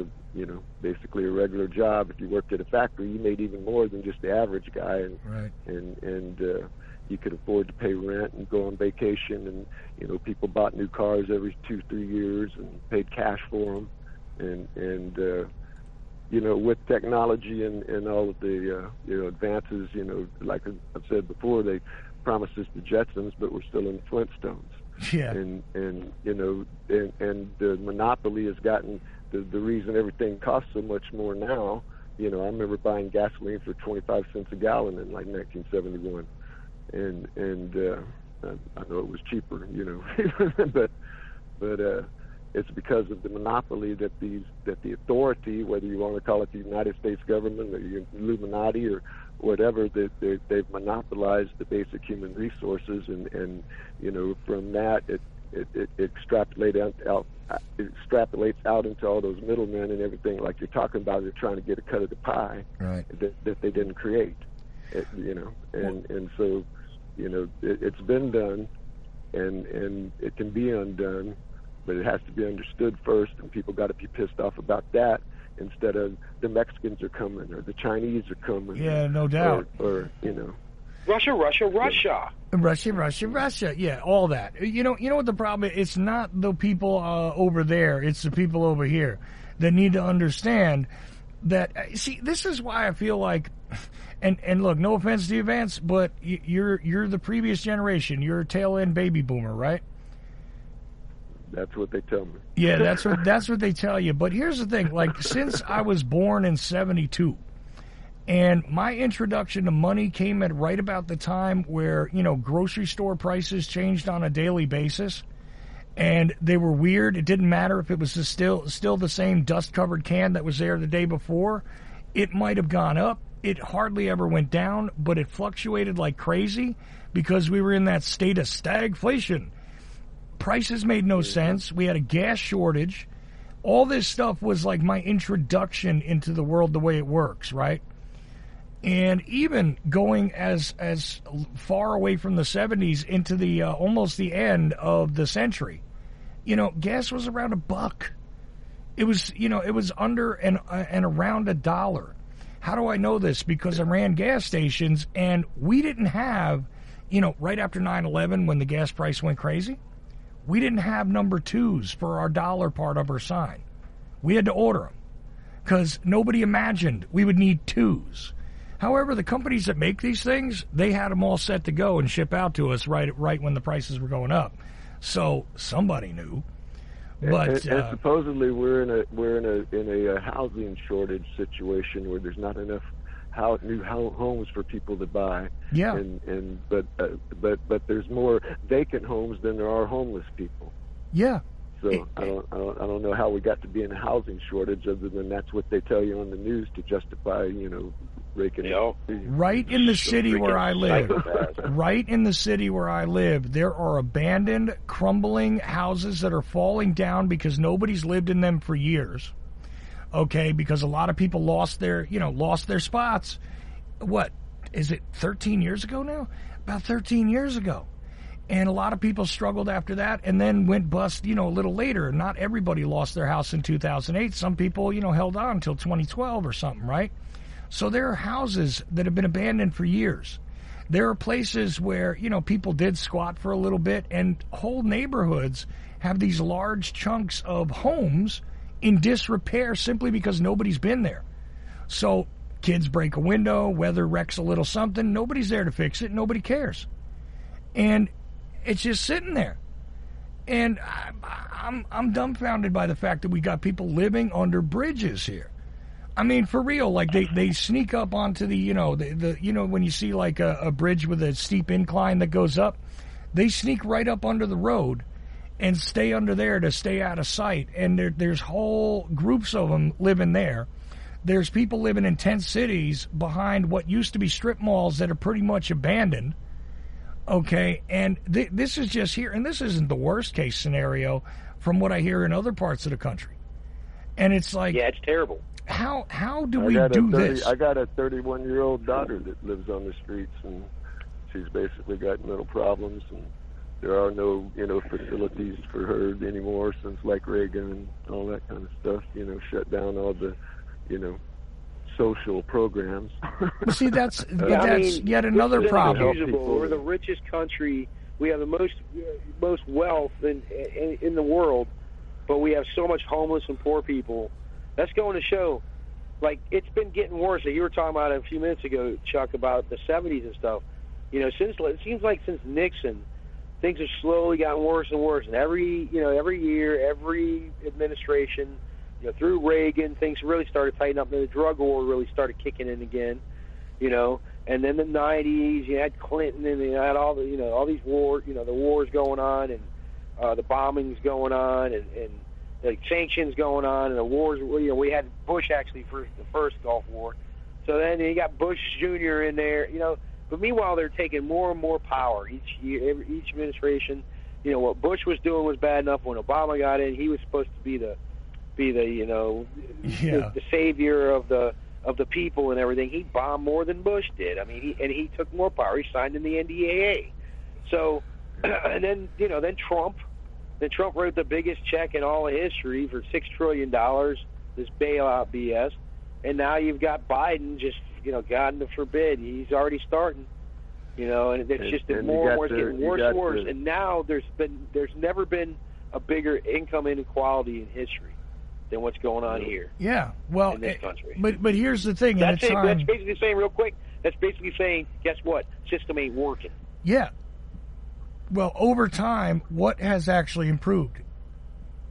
basically a regular job. If you worked at a factory, you made even more than just the average guy, and right. and you could afford to pay rent and go on vacation, and people bought new cars every 2-3 years and paid cash for them, and with technology and all of the advances, like I've said before, they promised us the Jetsons, but we're still in the Flintstones. Yeah. And the monopoly has gotten the reason everything costs so much more now. I remember buying gasoline for 25 cents a gallon in like 1971, and I know it was cheaper, but it's because of the monopoly that the authority, whether you want to call it the United States government or the Illuminati or whatever, they've monopolized the basic human resources, and from that it extrapolates out into all those middlemen and everything, like you're talking about. They're trying to get a cut of the pie, right, that they didn't create, and so it's been done, and it can be undone, but it has to be understood first, and people got to be pissed off about that instead of the Mexicans are coming or the Chinese are coming. Yeah, no doubt. Or Russia. Russia. Yeah, all that. You know what the problem is? It's not the people over there. It's the people over here that need to understand that. See, this is why I feel like, and look, no offense to you, Vance, but you're the previous generation. You're a tail end baby boomer, right? That's what they tell me. Yeah, that's what they tell you. But here's the thing: like, since I was born in '72. And my introduction to money came at right about the time where, grocery store prices changed on a daily basis. And they were weird. It didn't matter if it was still the same dust-covered can that was there the day before. It might have gone up. It hardly ever went down, but it fluctuated like crazy because we were in that state of stagflation. Prices made no sense. We had a gas shortage. All this stuff was like my introduction into the world the way it works, right? And even going as far away from the 70s into the almost the end of the century, gas was around $1. It was under and around $1. How do I know this? Because I ran gas stations, and we didn't have, right after 9/11 when the gas price went crazy, we didn't have number 2s for our dollar part of our sign. We had to order them because nobody imagined we would need 2s. However, the companies that make these things, they had them all set to go and ship out to us right when the prices were going up. So somebody knew. But and supposedly we're in a housing shortage situation where there's not enough new homes for people to buy. Yeah. But there's more vacant homes than there are homeless people. Yeah. So I don't know how we got to be in a housing shortage, other than that's what they tell you on the news to justify, raking out. Right in the city where I live, there are abandoned, crumbling houses that are falling down because nobody's lived in them for years. Okay, because a lot of people lost their spots. What is it? 13 years ago now? About 13 years ago. And a lot of people struggled after that and then went bust, a little later. Not everybody lost their house in 2008. Some people, held on until 2012 or something, right? So there are houses that have been abandoned for years. There are places where, people did squat for a little bit, and whole neighborhoods have these large chunks of homes in disrepair simply because nobody's been there. So kids break a window, weather wrecks a little something, nobody's there to fix it, nobody cares. And it's just sitting there. And I'm dumbfounded by the fact that we got people living under bridges here. I mean, for real, like they sneak up onto the, when you see like a bridge with a steep incline that goes up, they sneak right up under the road and stay under there to stay out of sight. And there's whole groups of them living there. There's people living in tent cities behind what used to be strip malls that are pretty much abandoned. Okay, and this is just here, and this isn't the worst case scenario from what I hear in other parts of the country. And it's like, yeah, it's terrible. How do we do this? I got a 31-year-old daughter that lives on the streets, and she's basically got mental problems, and there are no, facilities for her anymore since like Reagan and all that kind of stuff, shut down all the, social programs. See, that's yet another problem. We're the richest country. We have the most wealth in the world, but we have so much homeless and poor people. That's going to show. Like, it's been getting worse. You were talking about it a few minutes ago, Chuck, about the 70s and stuff. It seems like since Nixon, things have slowly gotten worse and worse. And every year, every administration, through Reagan, things really started tightening up, and the drug war really started kicking in again, and then the 90s, you had Clinton, and you had all the, all these wars, the wars going on, and the bombings going on, and the sanctions going on, and the wars, we had Bush actually for the first Gulf War, so then you got Bush Jr. in there, but meanwhile they're taking more and more power each year, each administration. What Bush was doing was bad enough. When Obama got in, he was supposed to be the the savior of the people and everything. He bombed more than Bush did. I mean, he took more power. He signed in the NDAA. So, and then then Trump wrote the biggest check in all of history for $6 trillion, this bailout BS. And now you've got Biden just God forbid, he's already starting. And it's just more and more, it's getting worse and worse. And now there's never been a bigger income inequality in history than what's going on here. Yeah, well, in this country. But here's the thing. That's basically saying, real quick, that's basically saying, guess what? System ain't working. Yeah. Well, over time, what has actually improved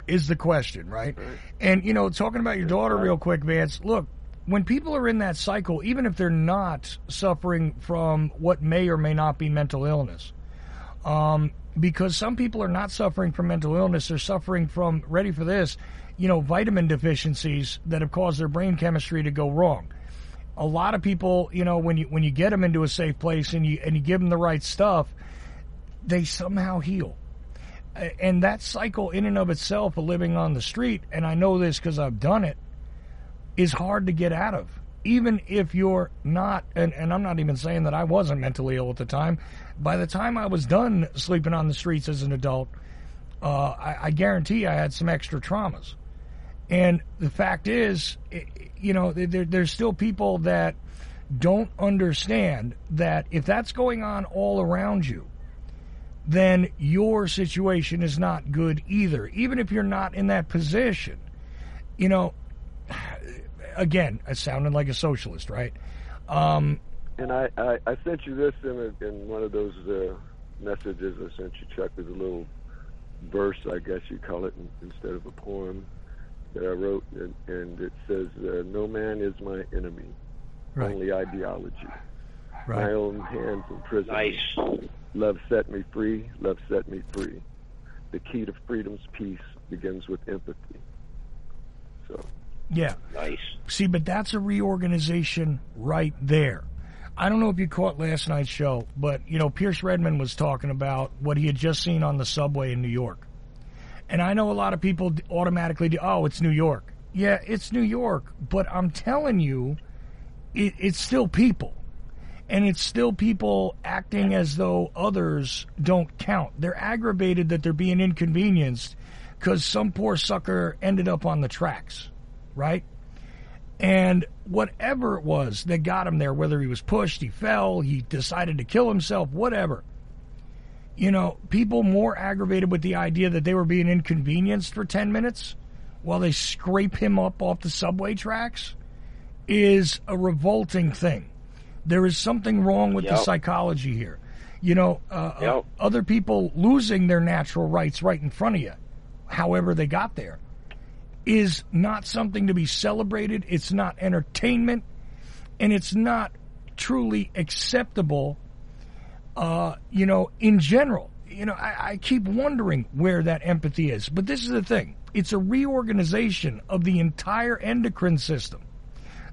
is the question, right? And, talking about your daughter real quick, Vance, look, when people are in that cycle, even if they're not suffering from what may or may not be mental illness, because some people are not suffering from mental illness, they're suffering from, ready for this, vitamin deficiencies that have caused their brain chemistry to go wrong. A lot of people, when you get them into a safe place and you give them the right stuff, they somehow heal. And that cycle in and of itself of living on the street, and I know this because I've done it, is hard to get out of. Even if you're not, and I'm not even saying that I wasn't mentally ill at the time. By the time I was done sleeping on the streets as an adult, I guarantee I had some extra traumas. And the fact is, there's still people that don't understand that if that's going on all around you, then your situation is not good either. Even if you're not in that position. Again, I sounded like a socialist, right? And I sent you this in one of those messages I sent you, Chuck. There's a little verse, I guess you call it, instead of a poem that I wrote, and it says, no man is my enemy, only ideology. Right. My own hands imprison me. Nice. Love set me free, love set me free. The key to freedom's peace begins with empathy. So. Yeah. Nice. See, but that's a reorganization right there. I don't know if you caught last night's show, but, Pierce Redmond was talking about what he had just seen on the subway in New York. And I know a lot of people automatically do, oh, it's New York. Yeah, it's New York, but I'm telling you, it's still people. And it's still people acting as though others don't count. They're aggravated that they're being inconvenienced because some poor sucker ended up on the tracks, right? And whatever it was that got him there, whether he was pushed, he fell, he decided to kill himself, whatever. People more aggravated with the idea that they were being inconvenienced for 10 minutes while they scrape him up off the subway tracks is a revolting thing. There is something wrong with the psychology here. Other people losing their natural rights right in front of you, however they got there, is not something to be celebrated. It's not entertainment, and it's not truly acceptable, in general. I keep wondering where that empathy is. But this is the thing. It's a reorganization of the entire endocrine system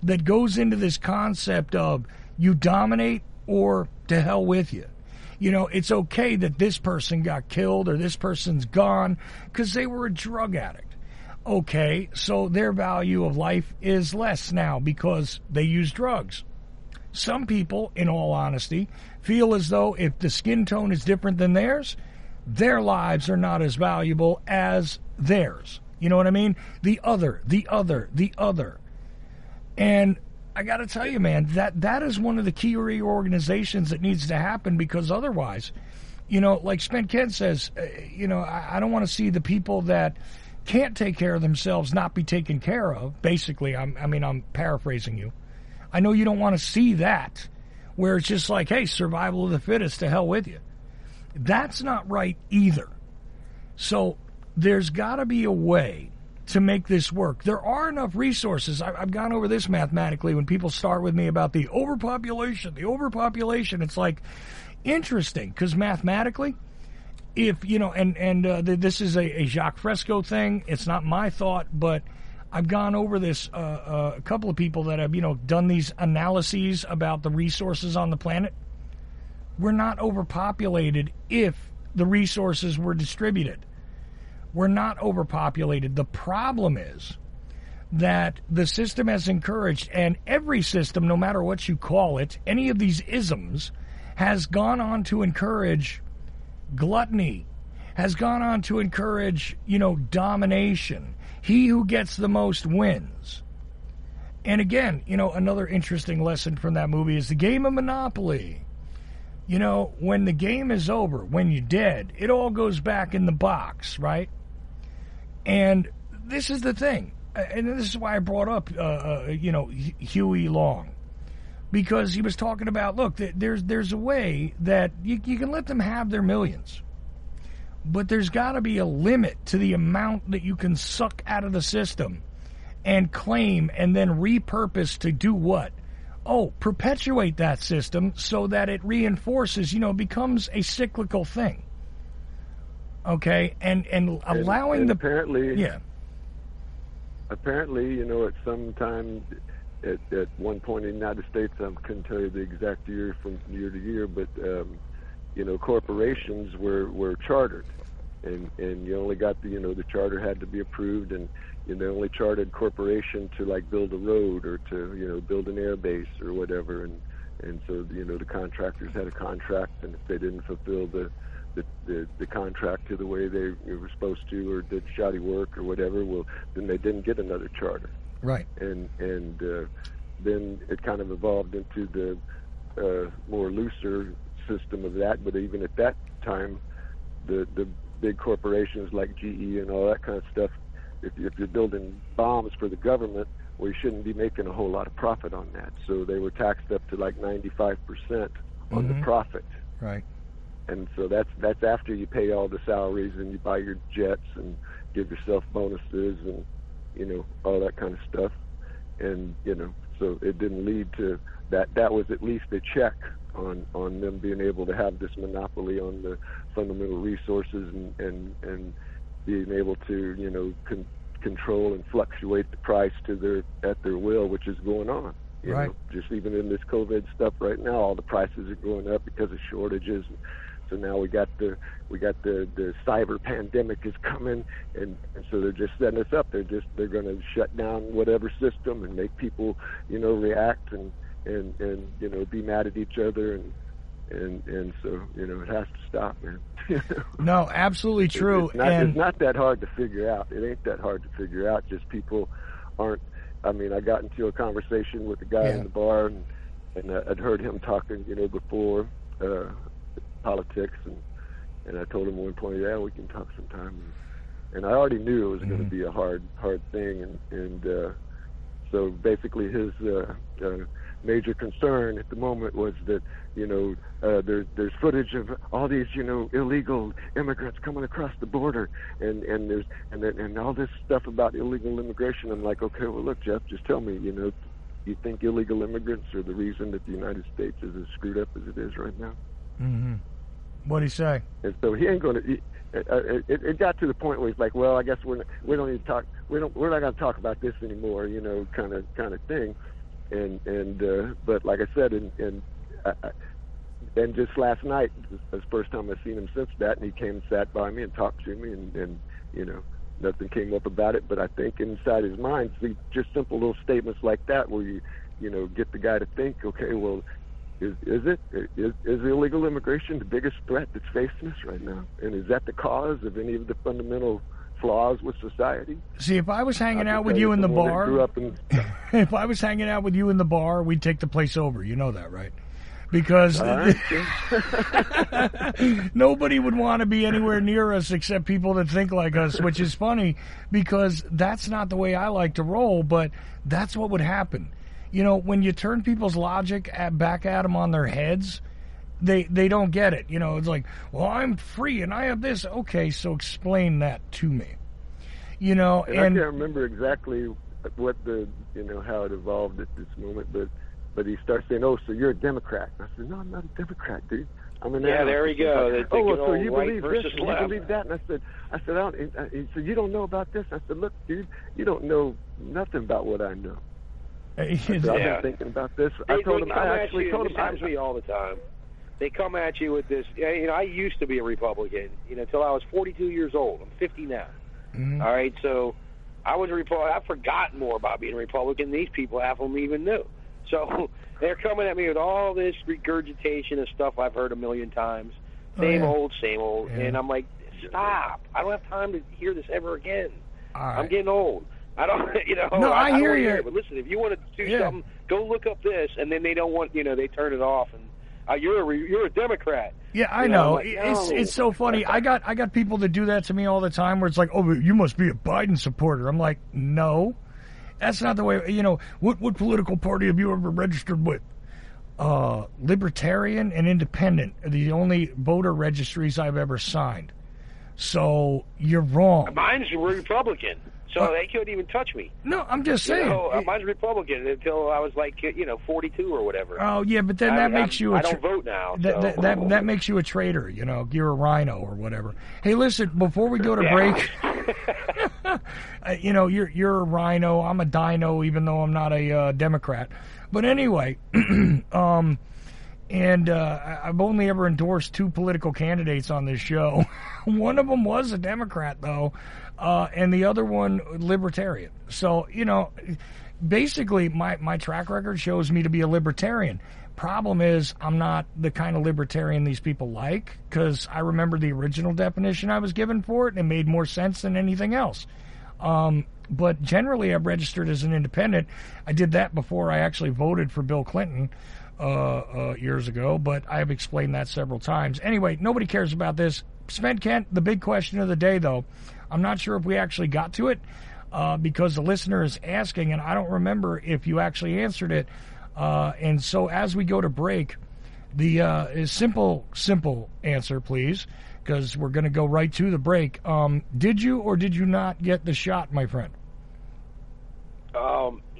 that goes into this concept of you dominate or to hell with you. It's okay that this person got killed or this person's gone because they were a drug addict. Okay, so their value of life is less now because they use drugs. Some people, in all honesty, feel as though if the skin tone is different than theirs, their lives are not as valuable as theirs. You know what I mean? The other. And I got to tell you, man, that is one of the key reorganizations that needs to happen, because otherwise, like Spent Kent says, I don't want to see the people that can't take care of themselves not be taken care of. Basically, I'm paraphrasing you. I know you don't want to see that, where it's just like, hey, survival of the fittest, to hell with you. That's not right either. So there's got to be a way to make this work. There are enough resources. I've gone over this mathematically when people start with me about the overpopulation. It's like interesting, because mathematically, if, this is a Jacques Fresco thing. It's not my thought, but I've gone over this, a couple of people that have, done these analyses about the resources on the planet. We're not overpopulated if the resources were distributed. We're not overpopulated. The problem is that the system has encouraged, and every system, no matter what you call it, any of these isms, has gone on to encourage gluttony, has gone on to encourage, domination. He who gets the most wins. And again, another interesting lesson from that movie is the game of Monopoly. When the game is over, when you're dead, it all goes back in the box, right? And this is the thing. And this is why I brought up, Huey Long. Because he was talking about, look, there's a way that you can let them have their millions. But there's got to be a limit to the amount that you can suck out of the system and claim and then repurpose to do what? Oh, perpetuate that system so that it reinforces, becomes a cyclical thing. Okay? And allowing and the... Apparently, yeah. Apparently, at some time, at one point in the United States, I couldn't tell you the exact year from year to year, but... corporations were chartered, and you only got the charter had to be approved, and they only chartered corporation to like build a road or to build an air base or whatever, and so the contractors had a contract, and if they didn't fulfill the contract to the way they were supposed to, or did shoddy work or whatever, well, then they didn't get another charter. Right. And then it kind of evolved into the more looser system of that, but even at that time, the big corporations like GE and all that kind of stuff, if you're building bombs for the government, well, you shouldn't be making a whole lot of profit on that. So they were taxed up to like 95% on the profit. Right. And so that's after you pay all the salaries and you buy your jets and give yourself bonuses and all that kind of stuff. And so it didn't lead to that. That was at least a check on them being able to have this monopoly on the fundamental resources and being able to control and fluctuate the price at their will, which is going on. You know, just even in this COVID stuff right now, all the prices are going up because of shortages. So now we got the cyber pandemic is coming, and so they're just setting us up. They're going to shut down whatever system and make people react and be mad at each other, and so it has to stop, man. No, absolutely true. It's not that hard to figure out. It ain't that hard to figure out. Just people aren't. I mean, I got into a conversation with the guy in the bar, and I'd heard him talking, before politics, and I told him at one point, yeah, we can talk sometime. And I already knew it was going to be a hard thing, and so basically his major concern at the moment was that, there's footage of all these, illegal immigrants coming across the border, and all this stuff about illegal immigration. I'm like, okay, well, look, Jeff, just tell me, you think illegal immigrants are the reason that the United States is as screwed up as it is right now? Mm-hmm. What'd he say? And so he ain't going to. It got to the point where he's like, well, I guess we don't need to talk. We're not going to talk about this anymore, kind of thing. And but like I said, and just last night was the first time I've seen him since that, and he came and sat by me and talked to me, and nothing came up about it. But I think inside his mind, see, just simple little statements like that, where you get the guy to think, okay, well, is illegal immigration the biggest threat that's facing us right now, and is that the cause of any of the fundamental flaws with society? See, if I was hanging out with you in the bar, if I was hanging out with you in the bar, we'd take the place over. You know that, right? Because nobody would want to be anywhere near us except people that think like us, which is funny because that's not the way I like to roll, but that's what would happen. When you turn people's logic back at them on their heads, they don't get it. It's like, well, I'm free and I have this. Okay, so explain that to me. And I can't remember exactly what how it evolved at this moment, but he starts saying, "Oh, so you're a Democrat?" And I said, "No, I'm not a Democrat, dude. I'm an anarchist." There we go. Like, oh, well, so you believe right this? You believe that? And I said, he said, "You don't know about this?" I said, "Look, dude, you don't know nothing about what I know." I've been thinking about this. I told him. This happens to me all the time. They come at you with this. I used to be a Republican, until I was 42 years old. I'm 50 now. Mm-hmm. All right, so I was a Republican. I've forgotten more about being a Republican than these people, half of them even knew. So they're coming at me with all this regurgitation of stuff I've heard a million times. Same old. Yeah. And I'm like, stop. I don't have time to hear this ever again. All right. I'm getting old. I don't, No, I hear you. It, but listen, if you want to do something, go look up this, and then they don't want, they turn it off, and you're a Democrat. Yeah, I know. Like, no. It's so funny. I got people that do that to me all the time, where it's like, oh, but you must be a Biden supporter. I'm like, no, that's not the way. What political party have you ever registered with? Libertarian and Independent are the only voter registries I've ever signed. So you're wrong. Mine's Republican. So they couldn't even touch me. No, I'm just saying. Mine's Republican until I was 42 or whatever. Oh yeah, but then that makes you. I don't vote now. That makes you a traitor. You're a rhino or whatever. Hey, listen, before we go to break, you're a rhino. I'm a dino, even though I'm not a Democrat. But anyway, and I've only ever endorsed 2 political candidates on this show. One of them was a Democrat, though, and the other one, libertarian. So, basically, my track record shows me to be a libertarian. Problem is, I'm not the kind of libertarian these people like, because I remember the original definition I was given for it, and it made more sense than anything else. But generally, I've registered as an independent. I did that before I actually voted for Bill Clinton years ago, but I've explained that several times. Anyway, nobody cares about this. Sven Kent, the big question of the day, though, I'm not sure if we actually got to it because the listener is asking, and I don't remember if you actually answered it. And so as we go to break, the simple answer, please, because we're going to go right to the break. Did you or did you not get the shot, my friend?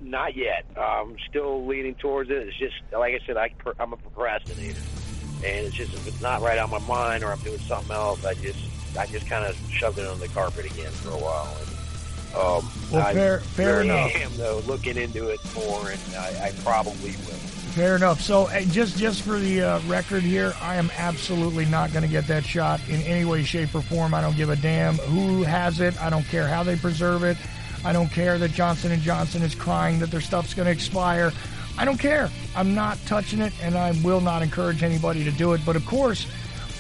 Not yet. I'm still leaning towards it. It's just, like I said, I'm a procrastinator. And it's just, if it's not right on my mind or I'm doing something else, I just kind of shoved it on the carpet again for a while. And, well, fair enough. I am, though, looking into it more, and I probably will. Fair enough. So just for the record here, I am absolutely not going to get that shot in any way, shape, or form. I don't give a damn who has it. I don't care how they preserve it. I don't care that Johnson & Johnson is crying that their stuff's going to expire. I don't care. I'm not touching it, and I will not encourage anybody to do it. But, of course,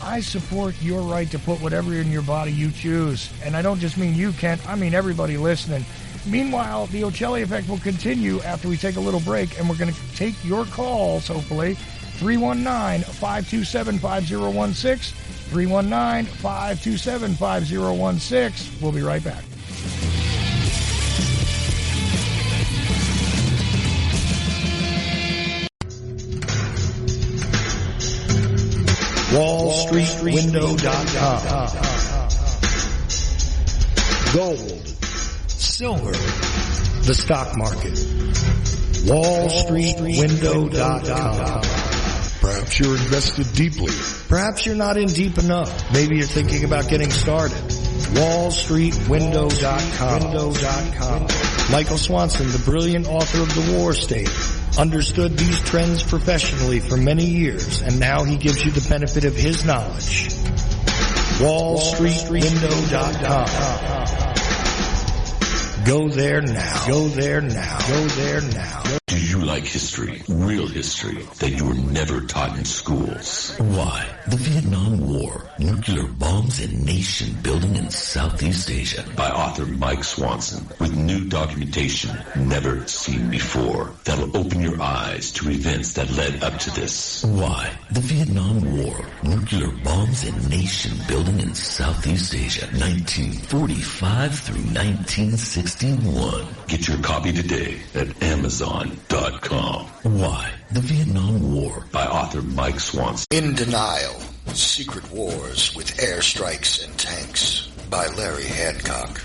I support your right to put whatever in your body you choose. And I don't just mean you, Kent. I mean everybody listening. Meanwhile, the Ocelli Effect will continue after we take a little break, and we're going to take your calls, hopefully. 319-527-5016. 319-527-5016. We'll be right back. WallStreetWindow.com. Gold, silver, the stock market. WallStreetWindow.com. Perhaps you're invested deeply. Perhaps you're not in deep enough. Maybe you're thinking about getting started. WallStreetWindow.com. Michael Swanson, the brilliant author of The War State, understood these trends professionally for many years, and now he gives you the benefit of his knowledge. WallStreetWindow.com. Go there now. Go there now. Go there now. Do you like history? Real history that you were never taught in schools? Why? The Vietnam War, nuclear bombs and nation building in Southeast Asia. By author Mike Swanson, with new documentation never seen before. That'll open your eyes to events that led up to this. Why? The Vietnam War, nuclear bombs and nation building in Southeast Asia, 1945 through 1961. Get your copy today at Amazon.com. Why? The Vietnam War, by author Mike Swanson. In Denial, Secret Wars with Airstrikes and Tanks, by Larry Hancock.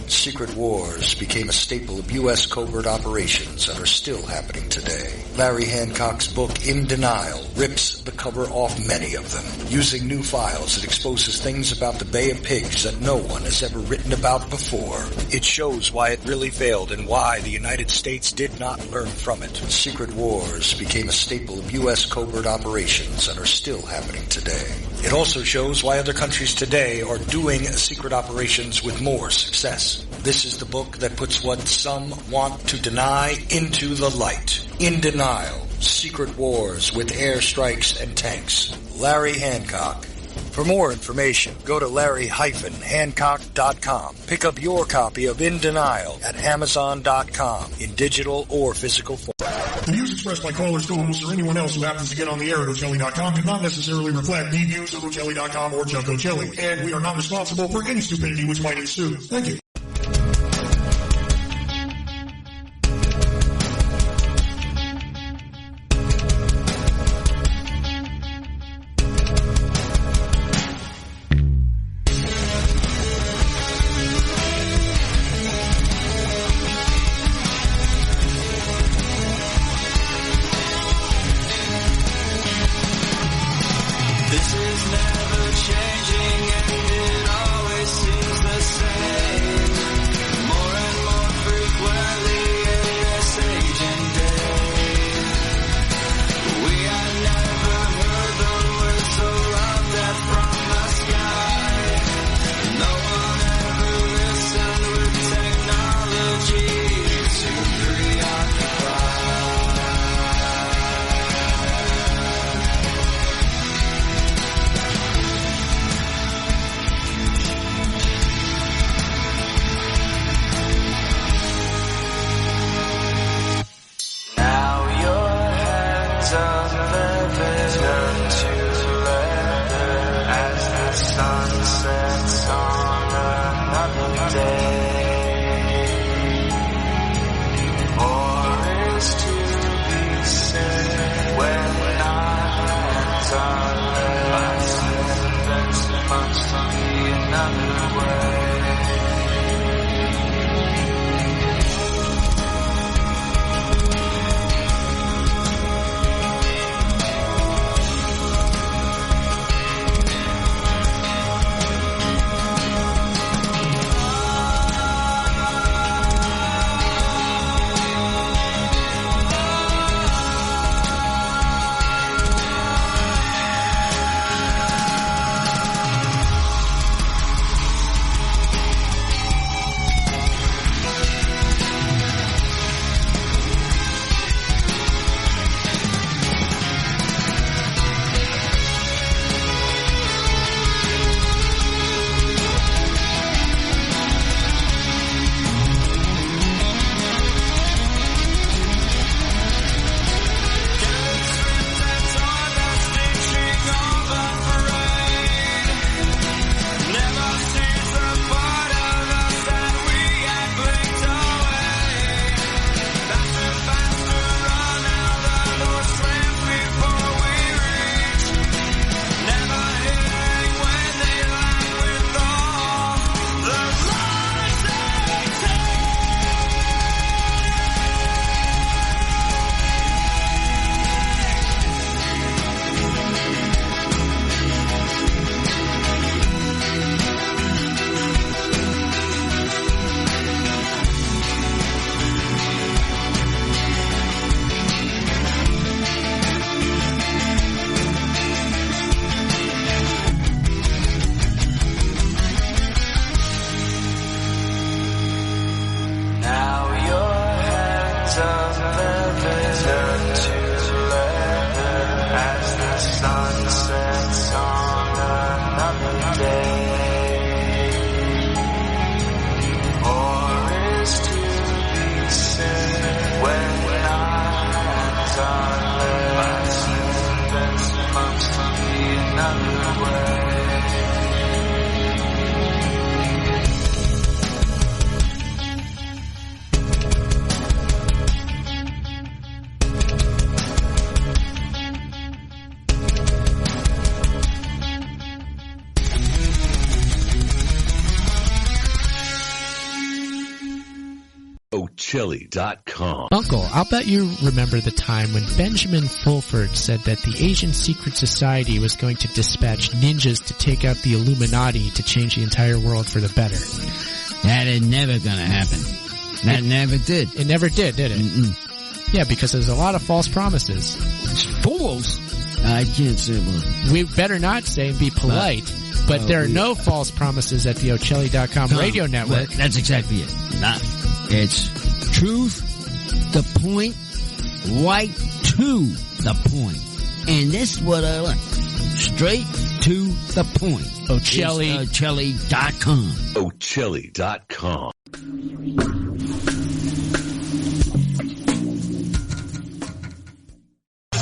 Secret wars became a staple of U.S. covert operations and are still happening today. Larry Hancock's book, In Denial, rips the cover off many of them. Using new files, it exposes things about the Bay of Pigs that no one has ever written about before. It shows why it really failed and why the United States did not learn from it. Secret wars became a staple of U.S. covert operations and are still happening today. It also shows why other countries today are doing secret operations with more success. This is the book that puts what some want to deny into the light. In Denial, Secret Wars with Airstrikes and Tanks. Larry Hancock. For more information, go to larry-hancock.com. Pick up your copy of In Denial at Amazon.com in digital or physical form. The views expressed by callers, co-hosts, or anyone else who happens to get on the air at ochelli.com do not necessarily reflect the views of ochelli.com or Chuck Ochelli, and we are not responsible for any stupidity which might ensue. Thank you. another way. ochelli.com. Uncle, I'll bet you remember the time when Benjamin Fulford said that the Asian Secret Society was going to dispatch ninjas to take out the Illuminati to change the entire world for the better. That is never gonna happen. That never did. It never did it? Mm-mm. Yeah, because there's a lot of false promises. Fools? I can't say one. We better not say and be polite, but there are no false promises at the ochelli.com radio network. That's exactly it. It's truth, the point, right to the point. And this is what I like. Straight to the point. Ochelli.com. ochelli.com.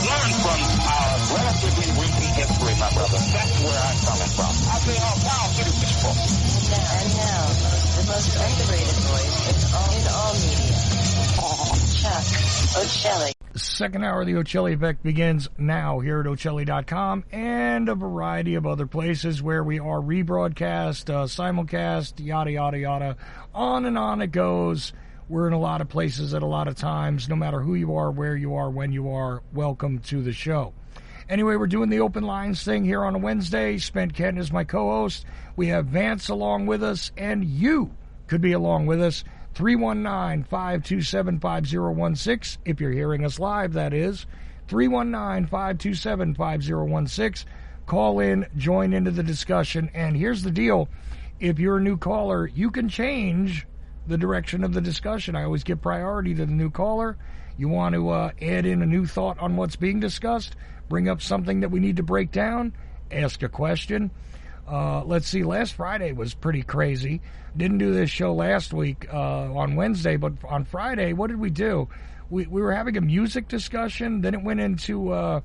Learn from our relatively recent history, my brother. That's where I'm coming from. I say, how could it be for? And now, the most underrated voice in all media. Chuck Ochelli. Second hour of the Ochelli Effect begins now here at ochelli.com and a variety of other places where we are rebroadcast, simulcast, yada, yada, yada. On and on it goes. We're in a lot of places at a lot of times. No matter who you are, where you are, when you are, welcome to the show. Anyway, we're doing the open lines thing here on a Wednesday. Spent Kent is my co-host. We have Vance along with us, and you could be along with us. 319-527-5016. If you're hearing us live, that is. 319-527-5016. Call in, join into the discussion. And here's the deal. If you're a new caller, you can change the direction of the discussion. I always give priority to the new caller. You want to add in a new thought on what's being discussed, bring up something that we need to break down, ask a question. Let's see, last Friday was pretty crazy. Didn't do this show last week on Wednesday, but on Friday, what did we do? We were having a music discussion, then it went into,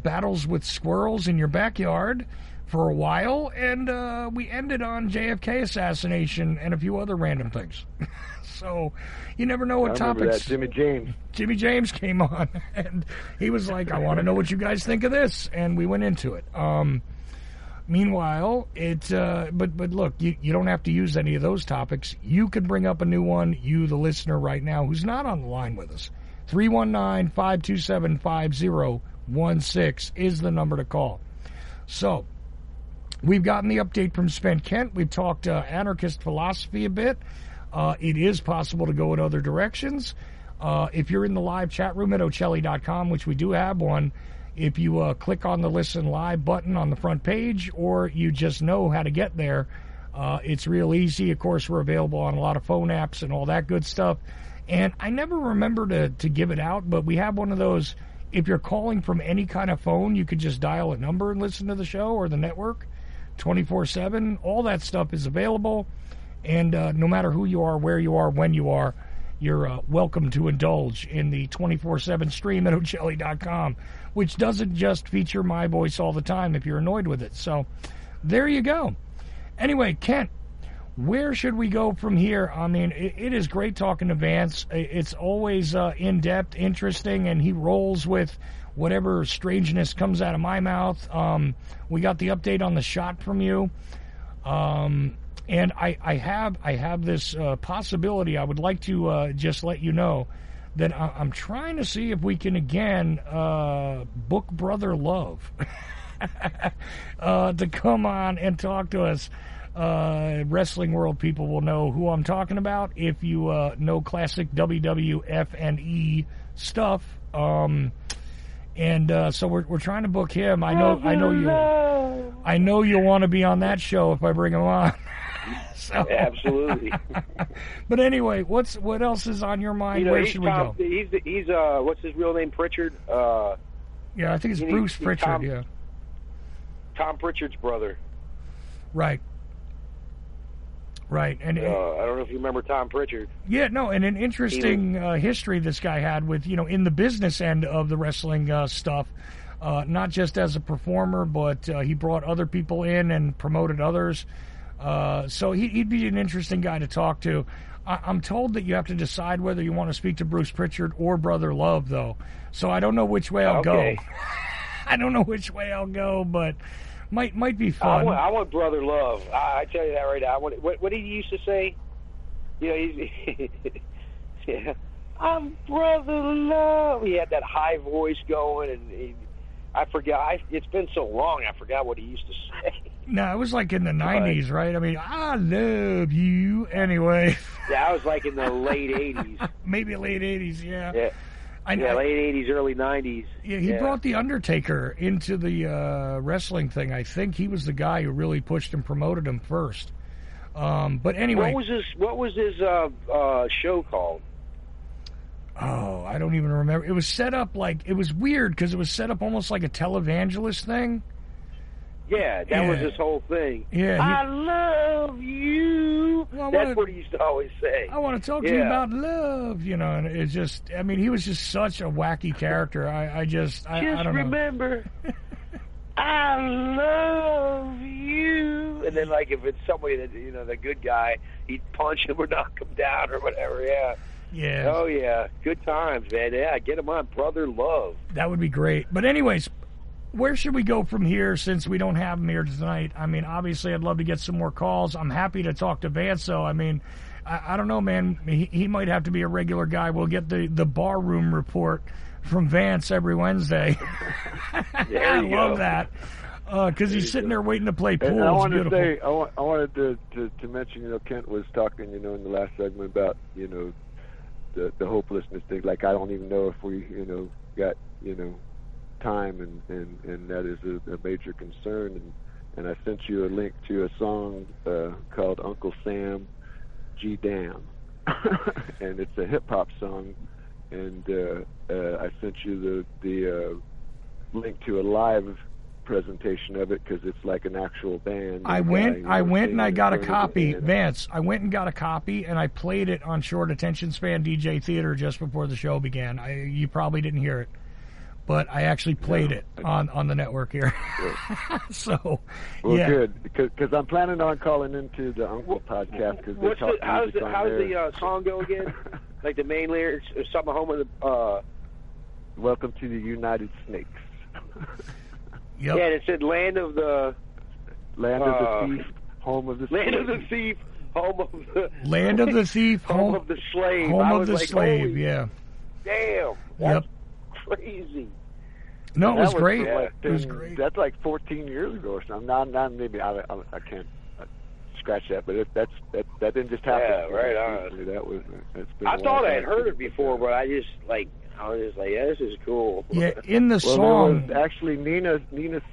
battles with squirrels in your backyard for a while, and we ended on JFK assassination and a few other random things. So you never know what topics. Jimmy James came on, and he was like, I want to know what you guys think of this, and we went into it. Meanwhile, but look, you don't have to use any of those topics. You could bring up a new one, you, the listener right now, who's not on the line with us. 319-527-5016 is the number to call. So, we've gotten the update from Spent Kent. We've talked anarchist philosophy a bit. It is possible to go in other directions. If you're in the live chat room at ochelli.com, which we do have one, if you click on the Listen Live button on the front page, or you just know how to get there, it's real easy. Of course, we're available on a lot of phone apps and all that good stuff. And I never remember to give it out, but we have one of those, if you're calling from any kind of phone, you could just dial a number and listen to the show or the network 24/7. All that stuff is available. And no matter who you are, where you are, when you are, you're welcome to indulge in the 24/7 stream at ochelli.com, which doesn't just feature my voice all the time if you're annoyed with it. So there you go. Anyway, Kent, where should we go from here? I mean, it is great talking to Vance. It's always in-depth, interesting, and he rolls with whatever strangeness comes out of my mouth. We got the update on the shot from you. And I have this possibility. I would like to just let you know that I'm trying to see if we can again book Brother Love to come on and talk to us. Wrestling world people will know who I'm talking about if you know classic WWF and E stuff. So we're trying to book him. I know you'll want to be on that show if I bring him on. So. Absolutely. But anyway, what else is on your mind? Where should we go? He's what's his real name? Pritchard. Yeah, I think it's Bruce Pritchard. Tom Pritchard's brother. Right. And I don't know if you remember Tom Pritchard. Yeah, no, and an interesting history this guy had with in the business end of the wrestling stuff. not just as a performer, but he brought other people in and promoted others. So he'd be an interesting guy to talk to. I'm told that you have to decide whether you want to speak to Bruce Pritchard or Brother Love, though. So I don't know which way I'll go. I don't know which way I'll go, but might be fun. I want Brother Love. I tell you that right now. What did he used to say? You know, he's yeah. I'm Brother Love. He had that high voice going, and I forgot. It's been so long, I forgot what he used to say. No, it was like in the 90s, right? I mean, I love you. Anyway. Yeah, I was like in the late 80s. Maybe late 80s, yeah. Yeah. Late 80s, early 90s. Yeah, he brought The Undertaker into the wrestling thing. I think he was the guy who really pushed and promoted him first. But anyway. What was his show called? Oh, I don't even remember. It was set up like, it was weird because it was set up almost like a televangelist thing. Yeah, that was his whole thing. Yeah, I love you. Well, that's what he used to always say. I want to talk to you about love, you know, and it's just, I mean, he was just such a wacky character. I don't remember, I love you. And then, like, if it's somebody that, you know, the good guy, he'd punch him or knock him down or whatever, yeah. Yeah. Oh, yeah. Good times, man. Yeah, get him on Brother Love. That would be great. But anyways, where should we go from here since we don't have him here tonight? I mean, obviously, I'd love to get some more calls. I'm happy to talk to Vance, though. I mean, I don't know, man. He might have to be a regular guy. We'll get the bar room report from Vance every Wednesday. I love that. Because he's sitting there waiting to play pool. I wanted to say, I wanted to mention, you know, Kent was talking, you know, in the last segment about, you know, the hopelessness thing. Like, I don't even know if we, you know, got, you know, time, and that is a major concern. And I sent you a link to a song called Uncle Sam G Dam, and it's a hip hop song. And I sent you the link to a live presentation of it because it's like an actual band. I went and I got a copy, Vance. I went and got a copy, and I played it on Short Attention Span DJ Theater just before the show began. You probably didn't hear it, but I actually played it on the network here. So, yeah. Good, because I'm planning on calling into the Uncle podcast. How's the song go again? Like the main lyrics, or something home of the. Welcome to the United Snakes. Yep. Yeah, it said land of the thief, home of the slave. Land of the thief, home of the land of the thief, home of the slave. Home of the slave. Yeah. Damn. That's crazy. No, it was great. It was great. That's like 14 years ago or something. Not maybe I can't scratch that, but that didn't just happen. Yeah, right on. That was. I thought I had heard it before, but I was just like, yeah, this is cool. Yeah, in the song. Actually, Nina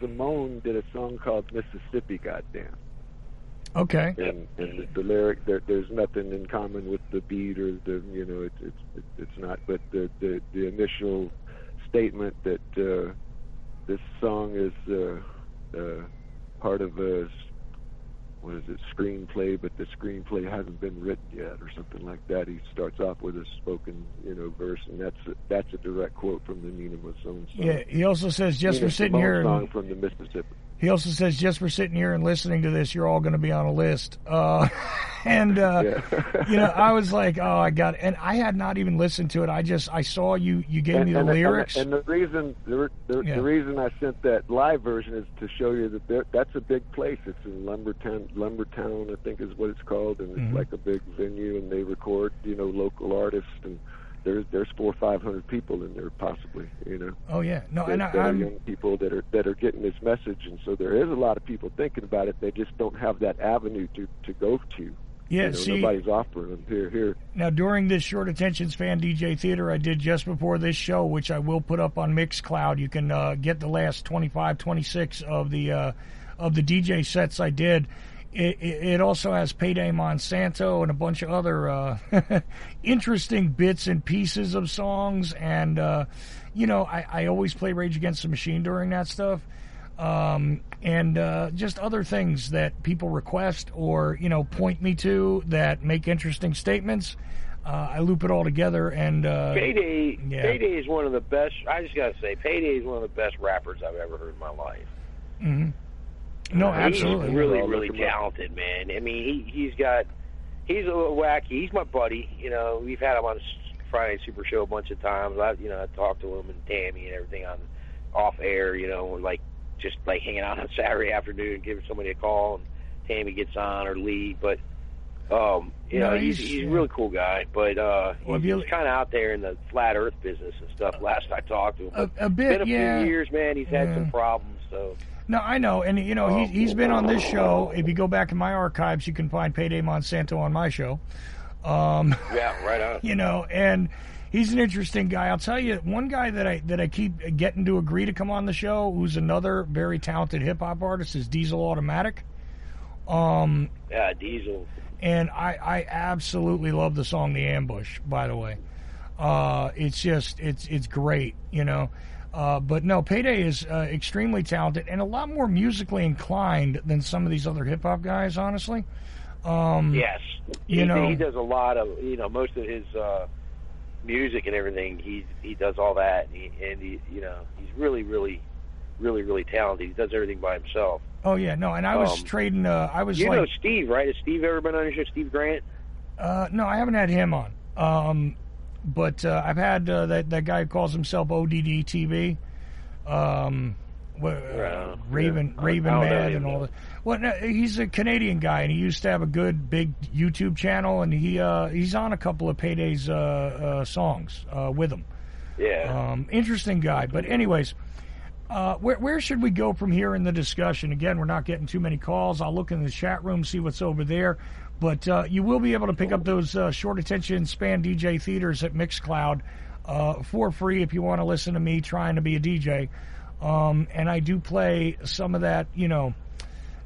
Simone did a song called Mississippi Goddamn. Okay. And the lyric, there's nothing in common with the beat or the, you know, it's not. But the initial statement that this song is part of a screenplay, but the screenplay hasn't been written yet, or something like that. He starts off with a spoken, you know, verse, and that's a direct quote from the Nina Simone song. Yeah, he also says just Nina for sitting Simone here. Song from the Mississippi. He also says, just for sitting here and listening to this, you're all going to be on a list. You know, I was like, oh, I got it. And I had not even listened to it. I saw you gave me the lyrics. And the reason I sent that live version is to show you that that's a big place. It's in Lumbertown, I think is what it's called. And it's like a big venue, and they record, you know, local artists, and there's 400 or 500 people in there possibly, you know. Oh yeah, no, and I'm young people that are getting this message, and so there is a lot of people thinking about it. They just don't have that avenue to go to. Yeah, you know, see, nobody's offering them here. Now, during this Short Attention Span DJ Theater I did just before this show, which I will put up on Mixcloud, you can get the last 25, 26 of the DJ sets I did. It also has Payday Monsanto and a bunch of other interesting bits and pieces of songs. And, you know, I always play Rage Against the Machine during that stuff. And just other things that people request or, you know, point me to that make interesting statements. I loop it all together, and Payday is one of the best. I just gotta say, Payday is one of the best rappers I've ever heard in my life. Mm-hmm. No, absolutely. He's really talented, man. I mean, he's a little wacky. He's my buddy. You know, we've had him on Friday Super Show a bunch of times. I talked to him and Tammy and everything on off air. You know, just hanging out on Saturday afternoon, giving somebody a call, and Tammy gets on or Lee, but. He's a really cool guy, but he's kind of out there in the flat Earth business and stuff. Last I talked to him, a bit, it's been a few years, man. He's had some problems, so. No, I know, and he's been on this show. If you go back in my archives, you can find Payday Monsanto on my show. Yeah, right on. And he's an interesting guy. I'll tell you, one guy that I keep getting to agree to come on the show, who's another very talented hip hop artist, is Diesel Automatic. Yeah, Diesel. And I absolutely love the song "The Ambush." By the way, it's great, But no, Payday is extremely talented and a lot more musically inclined than some of these other hip hop guys. Honestly, yes, he does a lot of most of his music and everything. He does all that, and he's really, really, really, really talented. He does everything by himself. Oh yeah, no, and I was trading. I was know Steve, right? Has Steve ever been on your show? Steve Grant? No, I haven't had him on. But I've had that guy who calls himself ODD TV. Raven Mad and all that. Well, no, he's a Canadian guy, and he used to have a good big YouTube channel, and he's on a couple of Payday's songs with him. Yeah. Interesting guy, but anyways. Where should we go from here in the discussion? Again, we're not getting too many calls. I'll look in the chat room, see what's over there. But you will be able to pick up those short attention span DJ theaters at Mixcloud for free if you want to listen to me trying to be a DJ. And I do play some of that,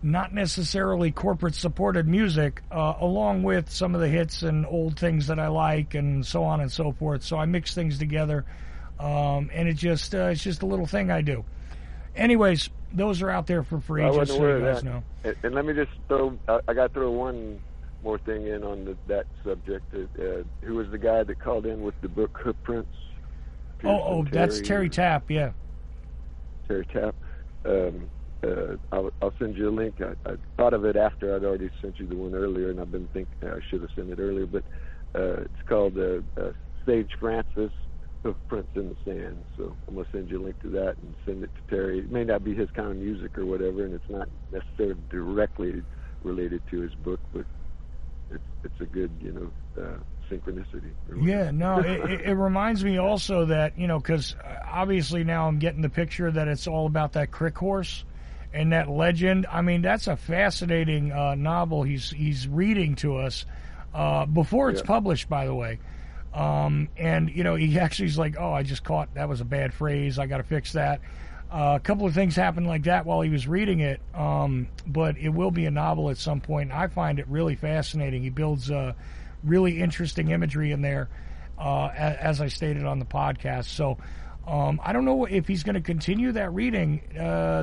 not necessarily corporate supported music, along with some of the hits and old things that I like and so on and so forth. So I mix things together. And it's just a little thing I do. Anyways, those are out there for free, just so you guys know. And let me just I got to throw one more thing in on that subject. Who was the guy that called in with the book Footprints? That's Terry Tapp, yeah. Terry Tapp. I'll send you a link. I thought of it after I'd already sent you the one earlier, and I've been thinking I should have sent it earlier, but it's called Sage Francis, Footprints in the Sand. So I'm going to send you a link to that and send it to Terry. It may not be his kind of music or whatever, and it's not necessarily directly related to his book, but it's a good, synchronicity. Yeah, no, it reminds me also that, because obviously now I'm getting the picture that it's all about that Crick horse and that legend. I mean, that's a fascinating novel he's reading to us before it's published, by the way. And, he actually's like, I just caught, that was a bad phrase. I got to fix that. A couple of things happened like that while he was reading it. But it will be a novel at some point. I find it really fascinating. He builds really interesting imagery in there, as I stated on the podcast. So, I don't know if he's going to continue that reading,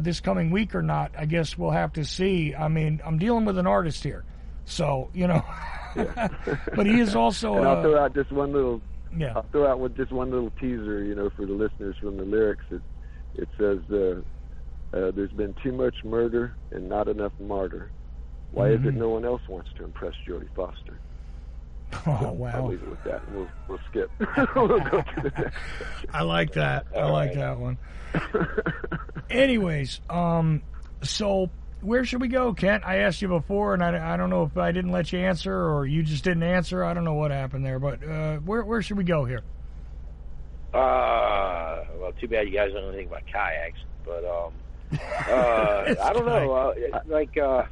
this coming week or not. I guess we'll have to see. I mean, I'm dealing with an artist here. So, Yeah. But he is also. And I'll throw out just one little. Yeah. I'll throw out with just one little teaser, for the listeners from the lyrics. It says, "There's been too much murder and not enough martyr. Why is it no one else wants to impress Jodie Foster?" Oh, so wow! I'll leave it with that. We'll skip. We'll go to the next. I like that. I like that one. Anyways, so. Where should we go, Kent? I asked you before, and I don't know if I didn't let you answer or you just didn't answer. I don't know what happened there, but where should we go here? Well, too bad you guys don't know anything about kayaks, but I don't know.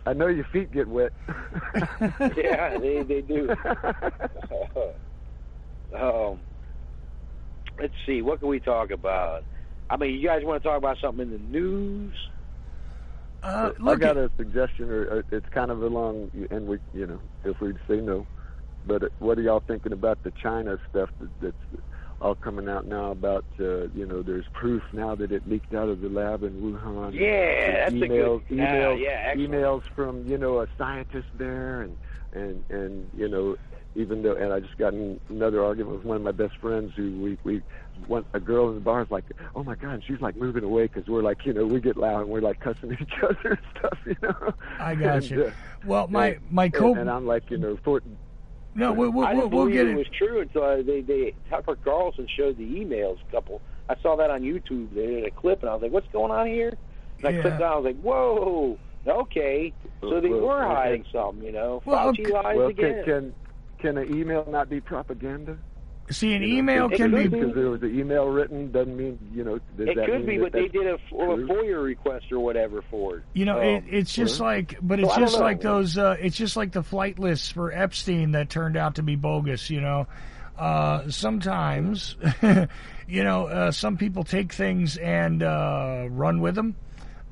I know your feet get wet. Yeah, they do. Let's see. What can we talk about? I mean, you guys want to talk about something in the news? I got a suggestion, or it's kind of along, and we, if we say no, but what are y'all thinking about the China stuff that's all coming out now about, there's proof now that it leaked out of the lab in Wuhan. Yeah, that's emails from, a scientist there, and even though, and I just got in another argument with one of my best friends who we a girl in the bar is like, oh my God, and she's like moving away because we're like, we get loud and we're like cussing each other and stuff, I got you. Well, my and I'm like, for. No, I didn't we'll believe get it was true until they Tucker Carlson showed the emails. I saw that on YouTube. They did a clip, and I was like, "What's going on here?" And I clicked on. I was like, "Whoa, okay." So they were hiding something, Fauci lies again. Can an email not be propaganda? See, an email can be because there was an email written doesn't mean it could be, but they did a FOIA request or whatever for it. It's just like, but it's just like those. It's just like the flight lists for Epstein that turned out to be bogus. Sometimes, some people take things and run with them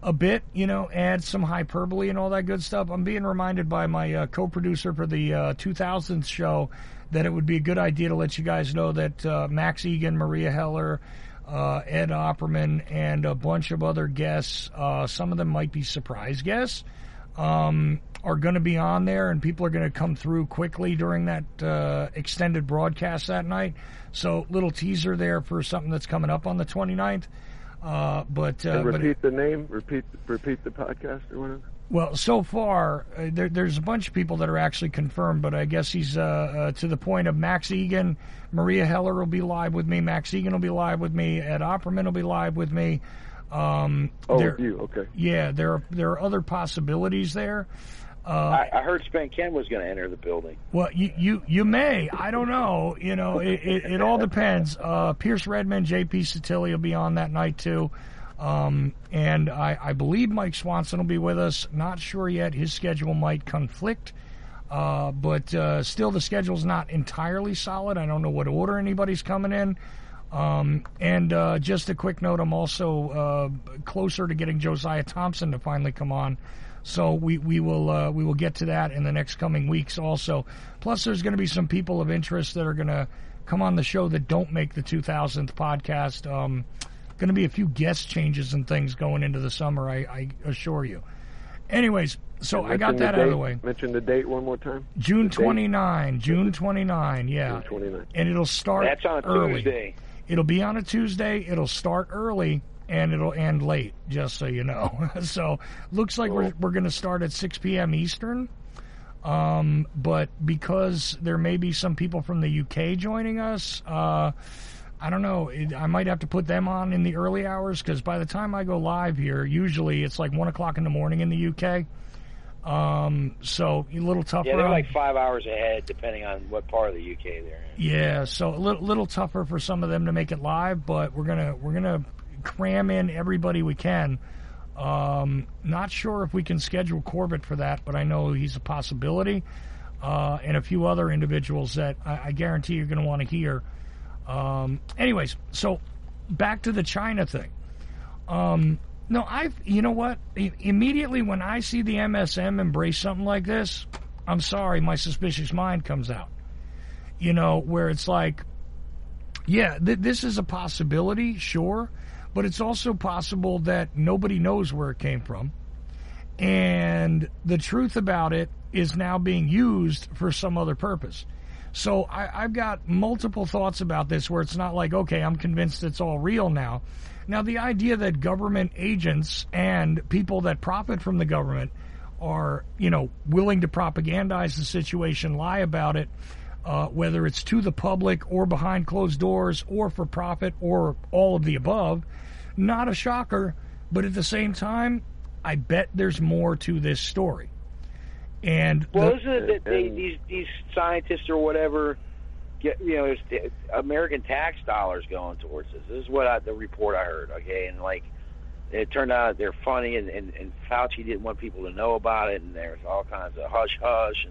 a bit. Add some hyperbole and all that good stuff. I'm being reminded by my co-producer for the 2000s show that it would be a good idea to let you guys know that Max Egan, Maria Heller, Ed Opperman, and a bunch of other guests, some of them might be surprise guests, are going to be on there, and people are going to come through quickly during that extended broadcast that night. So little teaser there for something that's coming up on the 29th. Repeat the name, repeat the podcast or whatever. Well, so far, there's a bunch of people that are actually confirmed, but I guess he's to the point of Max Egan. Maria Heller will be live with me. Max Egan will be live with me. Ed Opperman will be live with me. Okay. Yeah, there are other possibilities there. I heard Spen Ken was going to enter the building. Well, you may. I don't know. It all depends. Pierce Redmond, J.P. Satilli will be on that night, too. And I believe Mike Swanson will be with us. Not sure yet. His schedule might conflict. But still, the schedule's not entirely solid. I don't know what order anybody's coming in. And just a quick note, I'm also closer to getting Josiah Thompson to finally come on. So we will get to that in the next coming weeks also. Plus, there's going to be some people of interest that are going to come on the show that don't make the 2000th podcast. Going to be a few guest changes and things going into the summer, I assure you. Anyways, so I got that out of the way. Mention the date one more time. June 29, yeah. June 29. And it'll start That's on a early. Tuesday. It'll be on a Tuesday. It'll start early, and it'll end late, just so you know. So looks like we're going to start at 6 p.m. Eastern. But because there may be some people from the UK joining us, I don't know. I might have to put them on in the early hours because by the time I go live here, usually it's like 1 o'clock in the morning in the UK. So a little tougher. Yeah, they're like 5 hours ahead, depending on what part of the UK they're in. Yeah, so a little tougher for some of them to make it live, but we're gonna cram in everybody we can. Not sure if we can schedule Corbett for that, but I know he's a possibility, and a few other individuals that I guarantee you're going to want to hear. Anyways, so back to the China thing. No, you know what? Immediately when I see the MSM embrace something like this, I'm sorry, my suspicious mind comes out. Where it's like, yeah, this is a possibility, sure, but it's also possible that nobody knows where it came from. And the truth about it is now being used for some other purpose. So I've got multiple thoughts about this where it's not like, okay, I'm convinced it's all real now. Now, the idea that government agents and people that profit from the government are, willing to propagandize the situation, lie about it, whether it's to the public or behind closed doors or for profit or all of the above, not a shocker. But at the same time, I bet there's more to this story. And isn't it that these scientists or whatever get, there's American tax dollars going towards this. This is what the report I heard, okay? And, it turned out they're funny, and Fauci didn't want people to know about it, and there's all kinds of hush-hush.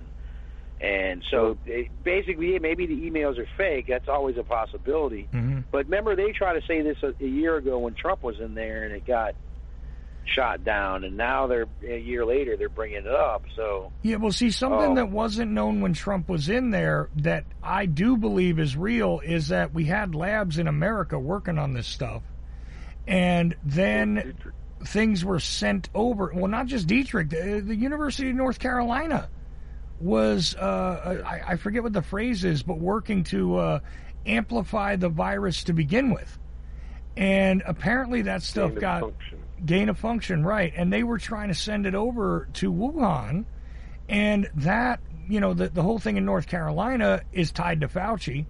And so, basically, maybe the emails are fake. That's always a possibility. Mm-hmm. But remember, they tried to say this a year ago when Trump was in there, and it got shot down, and now a year later they're bringing it up. So yeah, well, see, something that wasn't known when Trump was in there that I do believe is real is that we had labs in America working on this stuff, and then things were sent over. Well, not just Dietrich, the University of North Carolina was, I forget what the phrase is, but working to amplify the virus to begin with. And apparently that stuff got gain of function, right? And they were trying to send it over to Wuhan, and that, you know, the whole thing in North Carolina is tied to Fauci,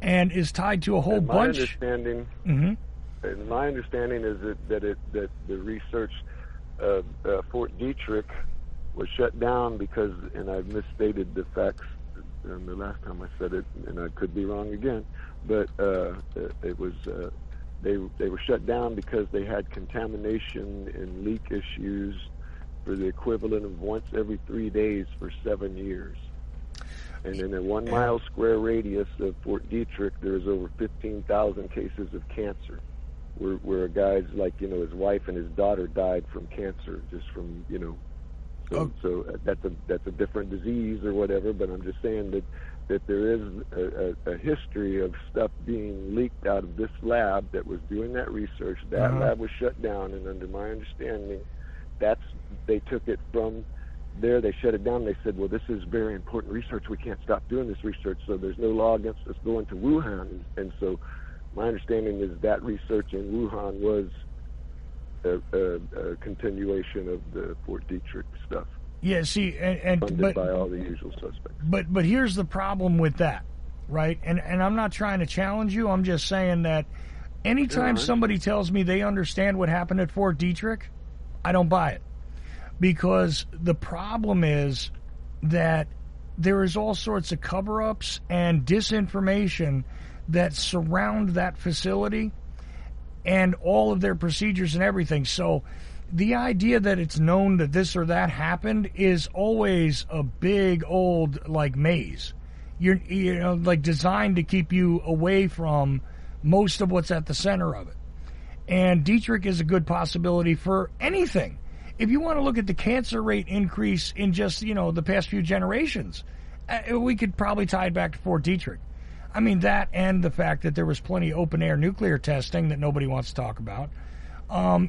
and is tied to a whole bunch. My understanding is that the research of Fort Detrick was shut down because, and I misstated the facts the last time I said it, and I could be wrong again, but it was they were shut down because they had contamination and leak issues for the equivalent of once every 3 days for 7 years. And in a 1 mile square radius of Fort Detrick, there's over 15,000 cases of cancer, where a guy's, like, you know, his wife and his daughter died from cancer, just from, you know. So that's a different disease or whatever. But I'm just saying that there is a history of stuff being leaked out of this lab that was doing that research. That lab was shut down, and under my understanding, they took it from there. They shut it down. They said, well, this is very important research. We can't stop doing this research, so there's no law against us going to Wuhan. And so my understanding is that research in Wuhan was a continuation of the Fort Detrick stuff. Yeah, see, funded by all the usual suspects. But here's the problem with that, right? And I'm not trying to challenge you. I'm just saying that anytime somebody tells me they understand what happened at Fort Detrick, I don't buy it. Because the problem is that there is all sorts of cover-ups and disinformation that surround that facility and all of their procedures and everything. So the idea that it's known that this or that happened is always a big old, like, maze. You know, like, designed to keep you away from most of what's at the center of it. And Detrick is a good possibility for anything. If you want to look at the cancer rate increase in just, you know, the past few generations, we could probably tie it back to Fort Detrick. I mean, that and the fact that there was plenty of open-air nuclear testing that nobody wants to talk about,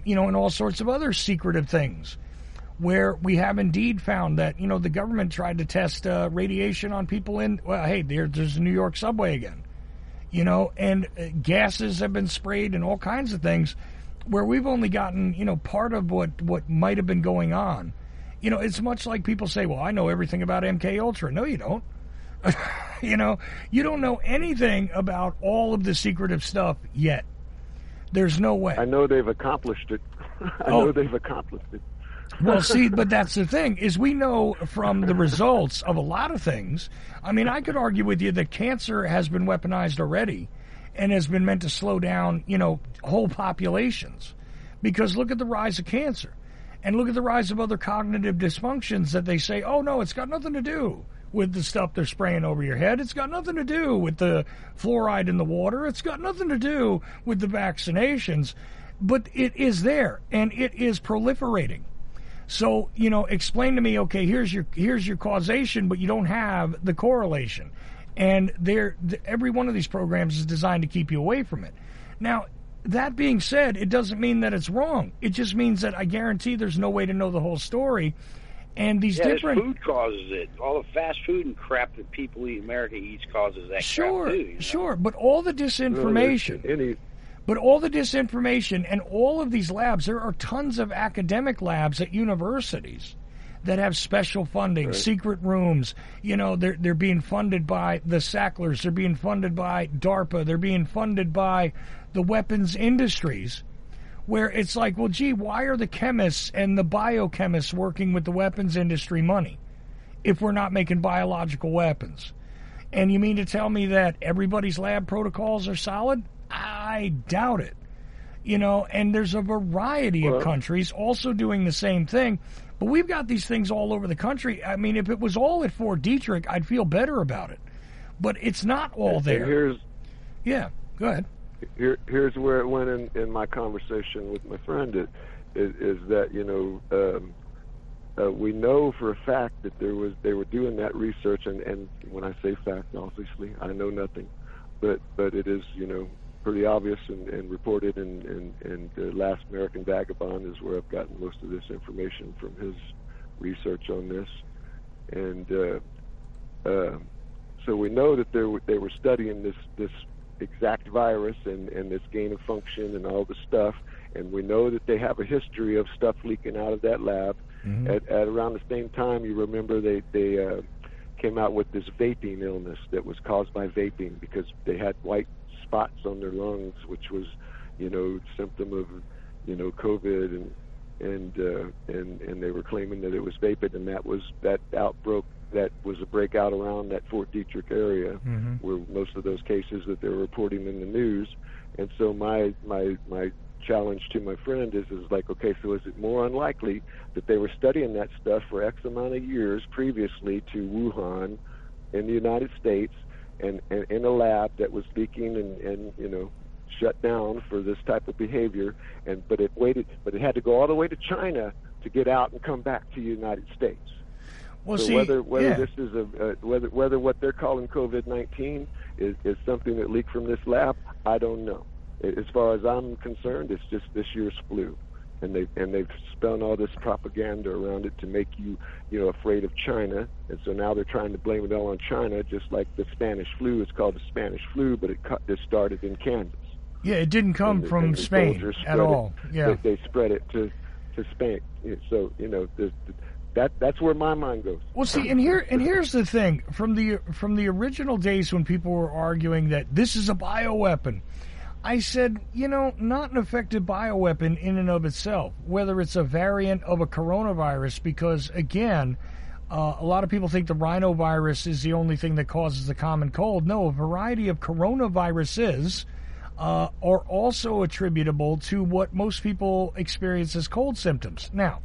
you know, and all sorts of other secretive things where we have indeed found that, you know, the government tried to test radiation on people in, well, hey, there's the New York subway again, you know, and gases have been sprayed and all kinds of things where we've only gotten, you know, part of what might have been going on. You know, it's much like people say, well, I know everything about MK Ultra. No, you don't. You know, you don't know anything about all of the secretive stuff yet. There's no way. I know they've accomplished it. I know they've accomplished it. Well, see, but that's the thing, is we know from the results of a lot of things. I mean, I could argue with you that cancer has been weaponized already and has been meant to slow down, you know, whole populations. Because look at the rise of cancer. And look at the rise of other cognitive dysfunctions that they say, oh, no, it's got nothing to do with the stuff they're spraying over your head. It's got nothing to do with the fluoride in the water. It's got nothing to do with the vaccinations. But it is there, and it is proliferating. So, you know, explain to me, okay, here's your causation, but you don't have the correlation. And every one of these programs is designed to keep you away from it. Now, that being said, it doesn't mean that it's wrong. It just means that I guarantee there's no way to know the whole story. And these different food causes it. All the fast food and crap that people eat, America eats, causes that crap too. You know? Sure, but all the disinformation, and all of these labs, there are tons of academic labs at universities that have special funding, secret rooms. You know, they're being funded by the Sacklers, they're being funded by DARPA, they're being funded by the weapons industries, where it's like, well, gee, why are the chemists and the biochemists working with the weapons industry money if we're not making biological weapons? And you mean to tell me that everybody's lab protocols are solid? I doubt it. You know, and there's a variety of countries also doing the same thing. But we've got these things all over the country. I mean, if it was all at Fort Detrick, I'd feel better about it. But it's not all there. Yeah, go ahead. Here's where it went in my conversation with my friend. Is that, you know, we know for a fact that they were doing that research, and when I say fact, obviously I know nothing, but it is, you know, pretty obvious and reported, and the Last American Vagabond is where I've gotten most of this information from his research on this. And so we know that they were studying this exact virus and this gain of function and all the stuff, and we know that they have a history of stuff leaking out of that lab. Mm-hmm. At around the same time, you remember they came out with this vaping illness that was caused by vaping, because they had white spots on their lungs, which was, symptom of, COVID, and they were claiming that it was vaping, and that was a breakout around that Fort Detrick area, mm-hmm. where most of those cases that they're reporting in the news. And so my challenge to my friend is like, okay, so is it more unlikely that they were studying that stuff for X amount of years previously to Wuhan in the United States, and in a lab that was leaking and shut down for this type of behavior, but it had to go all the way to China to get out and come back to the United States. Well, so see, whether yeah. this is whether what they're calling COVID-19 is something that leaked from this lab, I don't know. As far as I'm concerned, it's just this year's flu, and they've spun all this propaganda around it to make you afraid of China, and so now they're trying to blame it all on China, just like the Spanish flu is called the Spanish flu, but it started in Kansas. Yeah, it didn't come from Spain at all. Yeah, they spread it to Spain. So that's where my mind goes. Well, see, and here's the thing: from the original days when people were arguing that this is a bioweapon, I said, not an effective bioweapon in and of itself, whether it's a variant of a coronavirus, because again, a lot of people think the rhinovirus is the only thing that causes the common cold. No, a variety of coronaviruses are also attributable to what most people experience as cold symptoms. Now,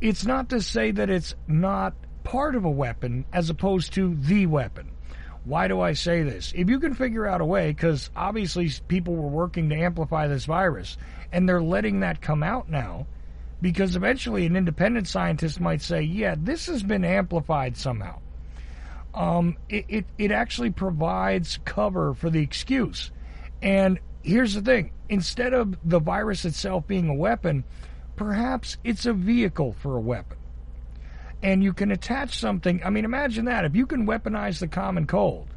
it's not to say that it's not part of a weapon as opposed to the weapon. Why do I say this? If you can figure out a way, because obviously people were working to amplify this virus, and they're letting that come out now, because eventually an independent scientist might say, yeah, this has been amplified somehow. It actually provides cover for the excuse. And here's the thing. Instead of the virus itself being a weapon, perhaps it's a vehicle for a weapon. And you can attach something. I mean, imagine that. If you can weaponize the common cold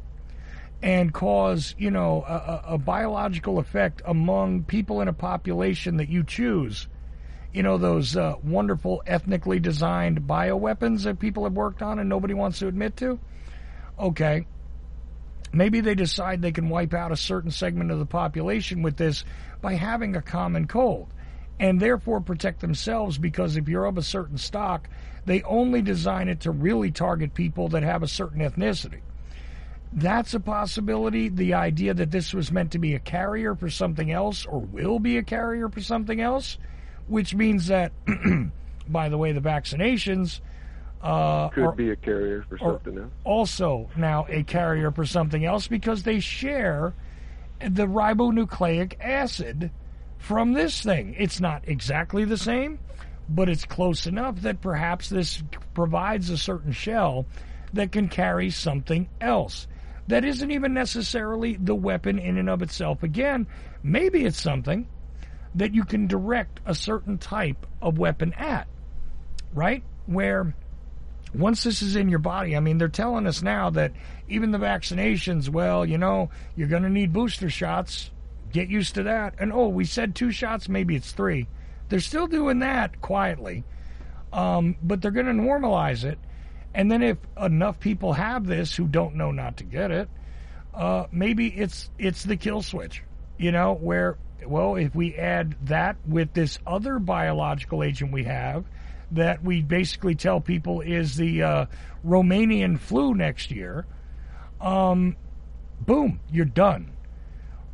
and cause, a biological effect among people in a population that you choose, those wonderful ethnically designed bioweapons that people have worked on and nobody wants to admit to. Okay. Maybe they decide they can wipe out a certain segment of the population with this by having a common cold, and therefore protect themselves, because if you're of a certain stock, they only design it to really target people that have a certain ethnicity. That's a possibility. The idea that this was meant to be a carrier for something else, or will be a carrier for something else, which means that, by the way, the vaccinations could be a carrier for something else. Also now a carrier for something else, because they share the ribonucleic acid from this thing. It's not exactly the same, but it's close enough that perhaps this provides a certain shell that can carry something else that isn't even necessarily the weapon in and of itself. Again, maybe it's something that you can direct a certain type of weapon at, right? Where once this is in your body, I mean, they're telling us now that even the vaccinations, well, you're going to need booster shots. Get used to that. And, we said 2 shots, maybe it's 3. They're still doing that quietly, but they're going to normalize it. And then if enough people have this who don't know not to get it, maybe it's the kill switch, where, well, if we add that with this other biological agent we have that we basically tell people is the Romanian flu next year, boom, you're done.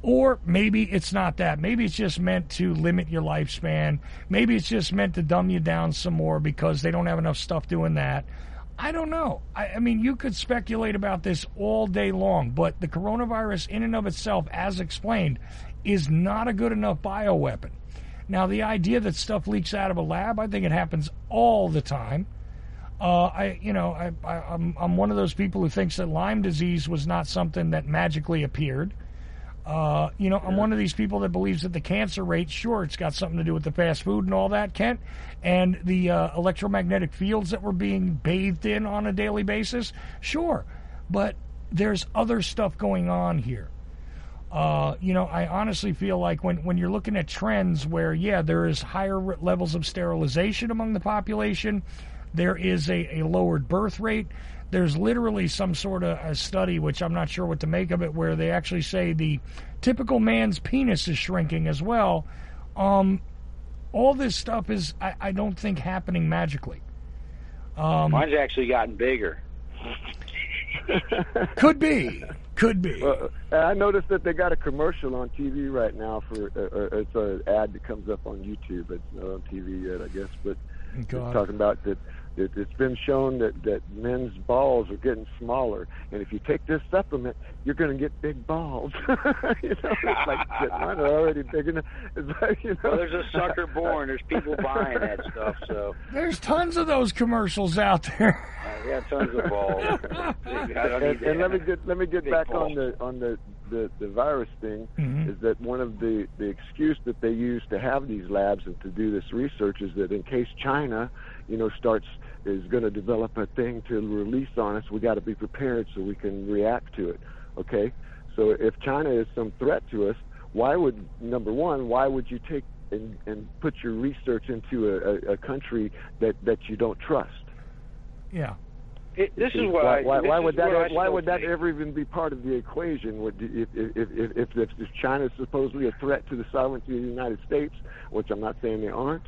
Or maybe it's not that. Maybe it's just meant to limit your lifespan. Maybe it's just meant to dumb you down some more because they don't have enough stuff doing that. I don't know. I mean, you could speculate about this all day long, but the coronavirus in and of itself, as explained, is not a good enough bioweapon. Now, the idea that stuff leaks out of a lab, I think it happens all the time. I'm one of those people who thinks that Lyme disease was not something that magically appeared. I'm one of these people that believes that the cancer rate, sure, it's got something to do with the fast food and all that, Kent, and the electromagnetic fields that we're being bathed in on a daily basis, sure. But there's other stuff going on here. I honestly feel like when you're looking at trends where, yeah, there is higher levels of sterilization among the population, there is a lowered birth rate. There's literally some sort of a study, which I'm not sure what to make of it, where they actually say the typical man's penis is shrinking as well. All this stuff is, I don't think, happening magically. Mine's actually gotten bigger. Could be. I noticed that they got a commercial on TV right now for it's an ad that comes up on YouTube. It's not on TV yet, I guess, but it's talking about that. It's been shown that men's balls are getting smaller, and if you take this supplement, you're going to get big balls. It's like mine are already big enough. It's like, Well, there's a sucker born. There's people buying that stuff. So there's tons of those commercials out there. Yeah, tons of balls. And let me get back balls. on the virus thing. Mm-hmm. Is that one of the excuse that they use to have these labs and to do this research is that in case China is going to develop a thing to release on us, we got to be prepared so we can react to it. Okay, so if China is some threat to us, why would you take and put your research into a country that you don't trust? Yeah. Why would that ever even be part of the equation? If China is supposedly a threat to the sovereignty of the United States, which I'm not saying they aren't,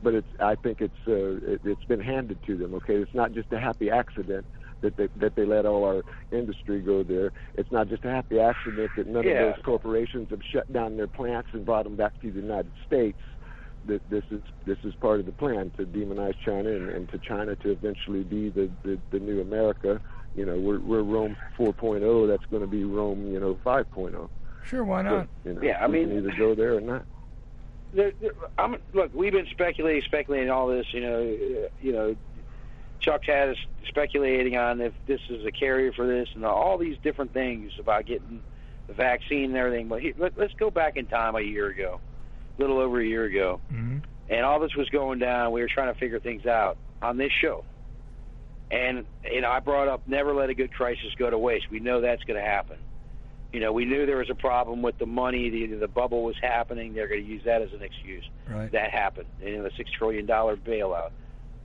but I think it's been handed to them. Okay, it's not just a happy accident that they let all our industry go there. It's not just a happy accident that none of those corporations have shut down their plants and brought them back to the United States. That this is part of the plan to demonize China and to China to eventually be the new America. We're Rome 4.0. That's going to be Rome 5.0. Sure, why not? So, we can either go there or not. Look, we've been speculating all this. Chuck had us speculating on if this is a carrier for this and all these different things about getting the vaccine and everything. But let's go back in time a little over a year ago, mm-hmm. and all this was going down. We were trying to figure things out on this show. And, I brought up never let a good crisis go to waste. We know that's going to happen. We knew there was a problem with the money. The bubble was happening. They're going to use that as an excuse. Right. That happened. The $6 trillion bailout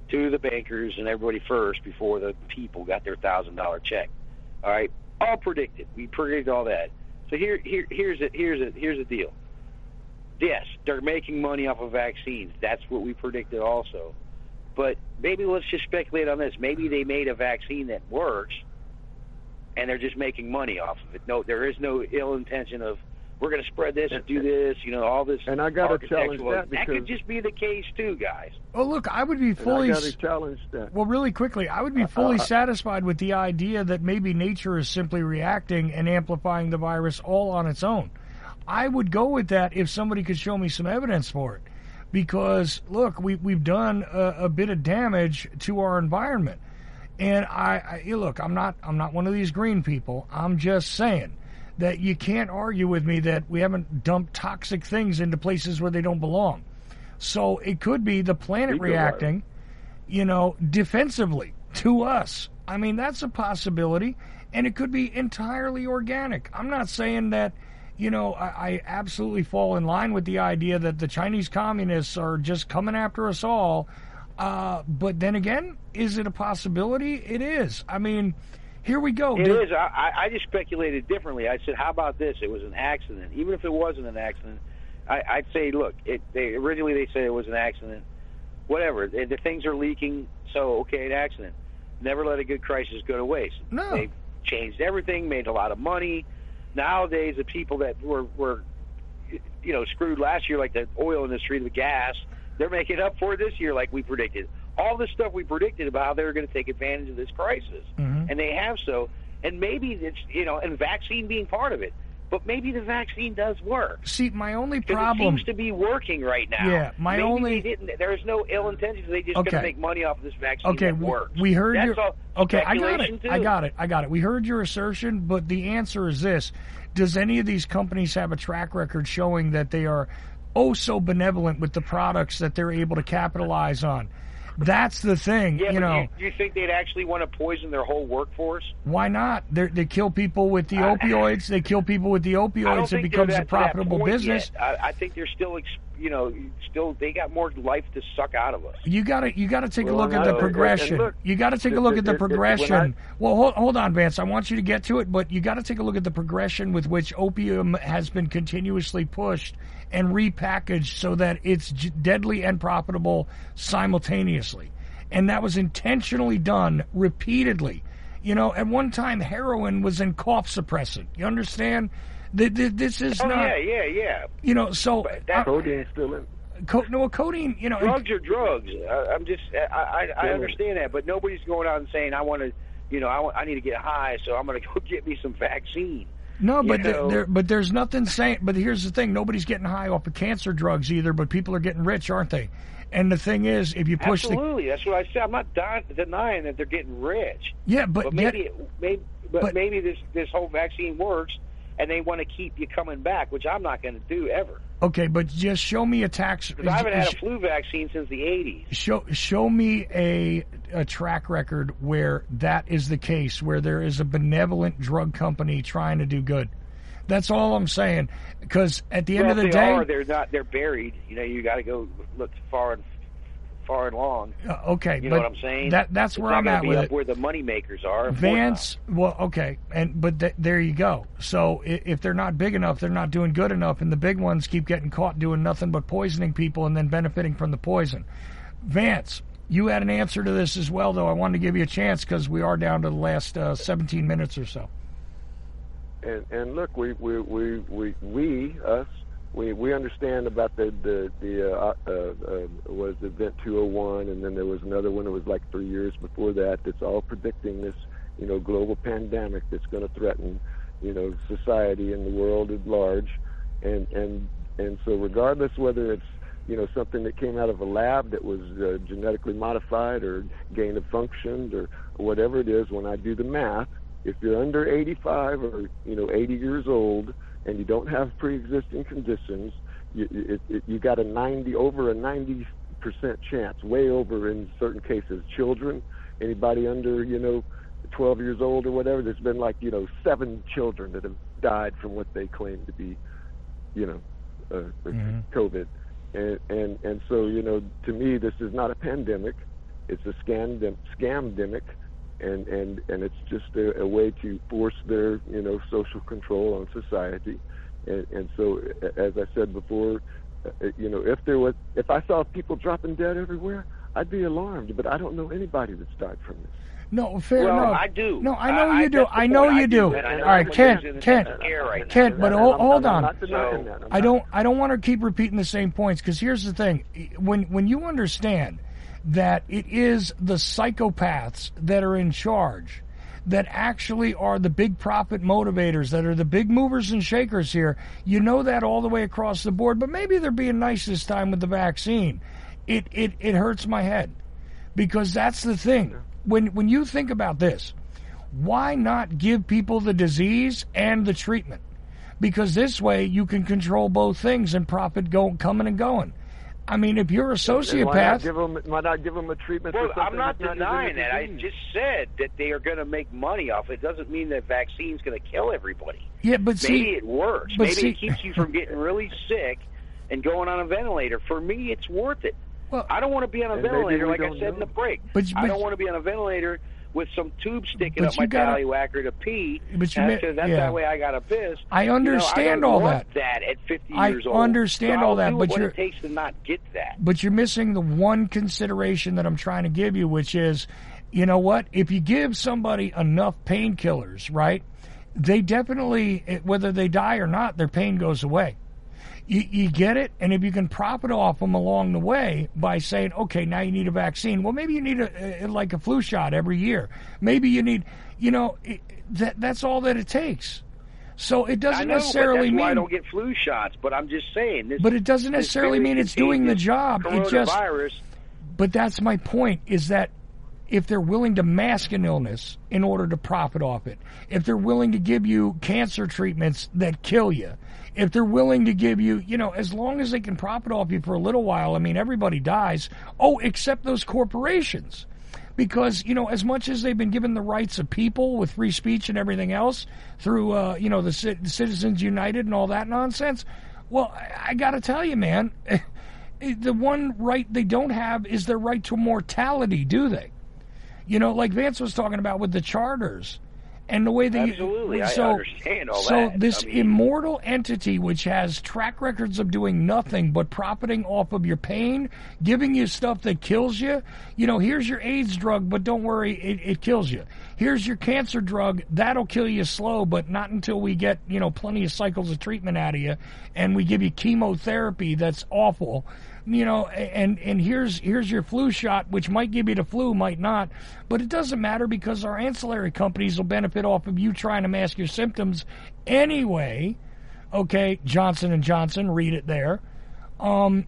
to the bankers and everybody first before the people got their $1,000 check. All right, all predicted. We predicted all that. So here's the deal. Yes, they're making money off of vaccines. That's what we predicted also. But maybe let's just speculate on this. Maybe they made a vaccine that works, and they're just making money off of it. No, there is no ill intention of we're going to spread this and do this, all this. And I got to challenge that because that could just be the case too, guys. Well, look, I would be fully. I got to challenge that. Well, really quickly, I would be fully satisfied with the idea that maybe nature is simply reacting and amplifying the virus all on its own. I would go with that if somebody could show me some evidence for it, because look, we've done a bit of damage to our environment, and look, I'm not one of these green people. I'm just saying that you can't argue with me that we haven't dumped toxic things into places where they don't belong. So it could be the planet reacting, defensively to us. I mean, that's a possibility, and it could be entirely organic. I'm not saying that, I absolutely fall in line with the idea that the Chinese communists are just coming after us all. But then again, is it a possibility? It is. I mean, here we go. It is. I just speculated differently. I said, how about this? It was an accident. Even if it wasn't an accident, I'd say, look, originally they said it was an accident. Whatever. The things are leaking, so, okay, an accident. Never let a good crisis go to waste. No. They've changed everything, made a lot of money. Nowadays, the people that were screwed last year, like the oil industry, the gas, they're making up for it this year like we predicted. All this stuff we predicted about how they were going to take advantage of this crisis. Mm-hmm. And they have so. And maybe it's, and vaccine being part of it. But maybe the vaccine does work. See, my only 'Cause problem... it seems to be working right now. Yeah, maybe they didn't. There's no ill intentions. They just going to make money off of this vaccine that works. We heard That's your... all Okay, I got it. too. I got it. We heard your assertion, but the answer is this. Does any of these companies have a track record showing that they are so benevolent with the products that they're able to capitalize on? That's the thing, Yeah, you but know. do you think they'd actually want to poison their whole workforce? Why not? They kill people with the opioids. They kill people with the opioids. It becomes a profitable business. I think they're still, they got more life to suck out of us. You got to take a look at the progression. You got to take a look at the progression. Well, hold on, Vance. I want you to get to it, but you got to take a look at the progression with which opium has been continuously pushed and repackaged so that it's deadly and profitable simultaneously. And that was intentionally done repeatedly. You know, at one time, heroin was in cough suppressant. You understand? This is not... Yeah. You know, so... Codeine's still in. Codeine, you know... Drugs are drugs. I understand that, but nobody's going out and saying, I want to, I need to get high, so I'm going to go get me some vaccine. No, but there's nothing saying. But here's the thing: nobody's getting high off of cancer drugs either. But people are getting rich, aren't they? And the thing is, if you push absolutely, that's what I said. I'm not denying that they're getting rich. Yeah, but maybe this whole vaccine works, and they want to keep you coming back, which I'm not going to do ever. Okay, but just show me a tax. Because I haven't had a flu vaccine since the 80s. Show me a track record where that is the case, where there is a benevolent drug company trying to do good. That's all I'm saying. Because at the end of the day, they're not. They're buried. You got to go look far and long. Okay, you know what I'm saying? That's where I'm at with it. Where the money makers are. Vance, well, okay, but there you go. So if they're not big enough, they're not doing good enough, and the big ones keep getting caught doing nothing but poisoning people and then benefiting from the poison. Vance, you had an answer to this as well, though. I wanted to give you a chance because we are down to the last 17 minutes or so. And look, we understand about the was Event 201, and then there was another one that was like 3 years before that. That's all predicting this, global pandemic that's going to threaten, society and the world at large, and so regardless whether it's something that came out of a lab that was genetically modified or gain of function or whatever it is, when I do the math, if you're under 85 or 80 years old and you don't have pre-existing conditions, you got over a 90% chance, way over in certain cases. Children, anybody under 12 years old or whatever, there's been 7 children that have died from what they claim to be COVID. And so, to me, this is not a pandemic. It's a scamdemic, and it's just a way to force their, social control on society. And so, as I said before, if I saw people dropping dead everywhere, I'd be alarmed. But I don't know anybody that's died from this. No, fair enough. Well, I do. No, I know you do. I know you do. All right, Kent, but hold on. I don't want to keep repeating the same points, because here's the thing: when you understand that it is the psychopaths that are in charge, that actually are the big profit motivators, that are the big movers and shakers here, you know that all the way across the board. But maybe they're being nice this time with the vaccine. It hurts my head, because that's the thing. When you think about this, why not give people the disease and the treatment? Because this way you can control both things and profit coming and going. I mean, if you're a sociopath... Why not give them a treatment for something? I'm not denying that. I just said that they are going to make money off it. It doesn't mean that vaccine's going to kill everybody. Yeah, but maybe it works. Maybe it keeps you from getting really sick and going on a ventilator. For me, it's worth it. Well, I don't want to be on a ventilator, like I said in the break. I don't want to be on a ventilator with some tube sticking up my tallywhacker to pee. That way I got to piss. I understand all that. That at 50 years old. I understand all that, but it takes to not get that. But you're missing the one consideration that I'm trying to give you, which is, you know what? If you give somebody enough painkillers, right? They definitely, whether they die or not, their pain goes away. You get it? And if you can profit off them along the way by saying, okay, now you need a vaccine. Well, maybe you need a flu shot every year. Maybe you need, that's all that it takes. So it doesn't I know, necessarily but that's mean why I don't get flu shots. But I'm just saying. But it doesn't necessarily mean it's doing the job. It just. Coronavirus. But that's my point. Is that if they're willing to mask an illness in order to profit off it, if they're willing to give you cancer treatments that kill you, if they're willing to give you, as long as they can profit off you for a little while, I mean, everybody dies. Oh, except those corporations. Because, as much as they've been given the rights of people with free speech and everything else through, the Citizens United and all that nonsense, well, I got to tell you, man, the one right they don't have is their right to mortality, do they? Like Vance was talking about with the charters. And the way they absolutely, I understand all that. So this immortal entity, which has track records of doing nothing but profiting off of your pain, giving you stuff that kills you. Here's your AIDS drug, but don't worry, it kills you. Here's your cancer drug, that'll kill you slow, but not until we get plenty of cycles of treatment out of you, and we give you chemotherapy that's awful. And here's your flu shot, which might give you the flu, might not, but it doesn't matter because our ancillary companies will benefit off of you trying to mask your symptoms anyway. Okay, Johnson & Johnson, read it there. And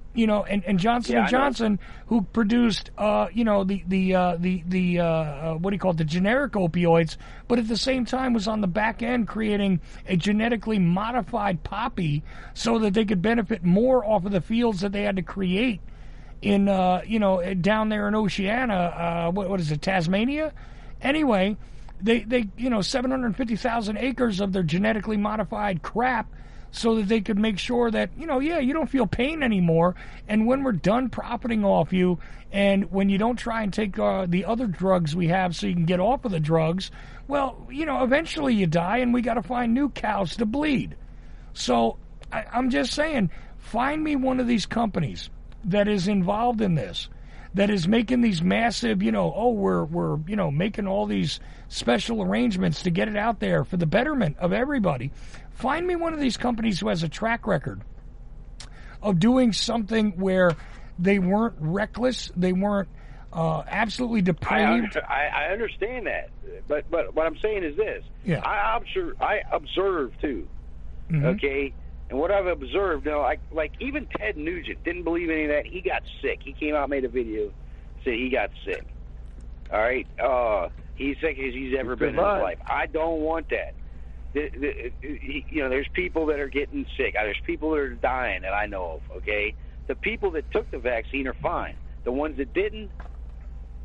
Johnson & Johnson, who produced, what do you call it, the generic opioids, but at the same time was on the back end creating a genetically modified poppy so that they could benefit more off of the fields that they had to create in, down there in Oceania, what is it, Tasmania? Anyway, they 750,000 acres of their genetically modified crap so that they could make sure that, you don't feel pain anymore. And when we're done profiting off you, and when you don't try and take the other drugs we have so you can get off of the drugs, well, eventually you die and we got to find new cows to bleed. So I'm just saying, find me one of these companies that is involved in this, that is making these massive, we're making all these special arrangements to get it out there for the betterment of everybody. Find me one of these companies who has a track record of doing something where they weren't reckless, they weren't absolutely depraved. I understand that, but what I'm saying is this. Yeah. I observe too, okay? And what I've observed, like even Ted Nugent didn't believe any of that. He got sick. He came out, made a video, said he got sick. All right? He's sick as he's ever been in his life. I don't want that. There's people that are getting sick. There's people that are dying that I know of, okay? The people that took the vaccine are fine. The ones that didn't,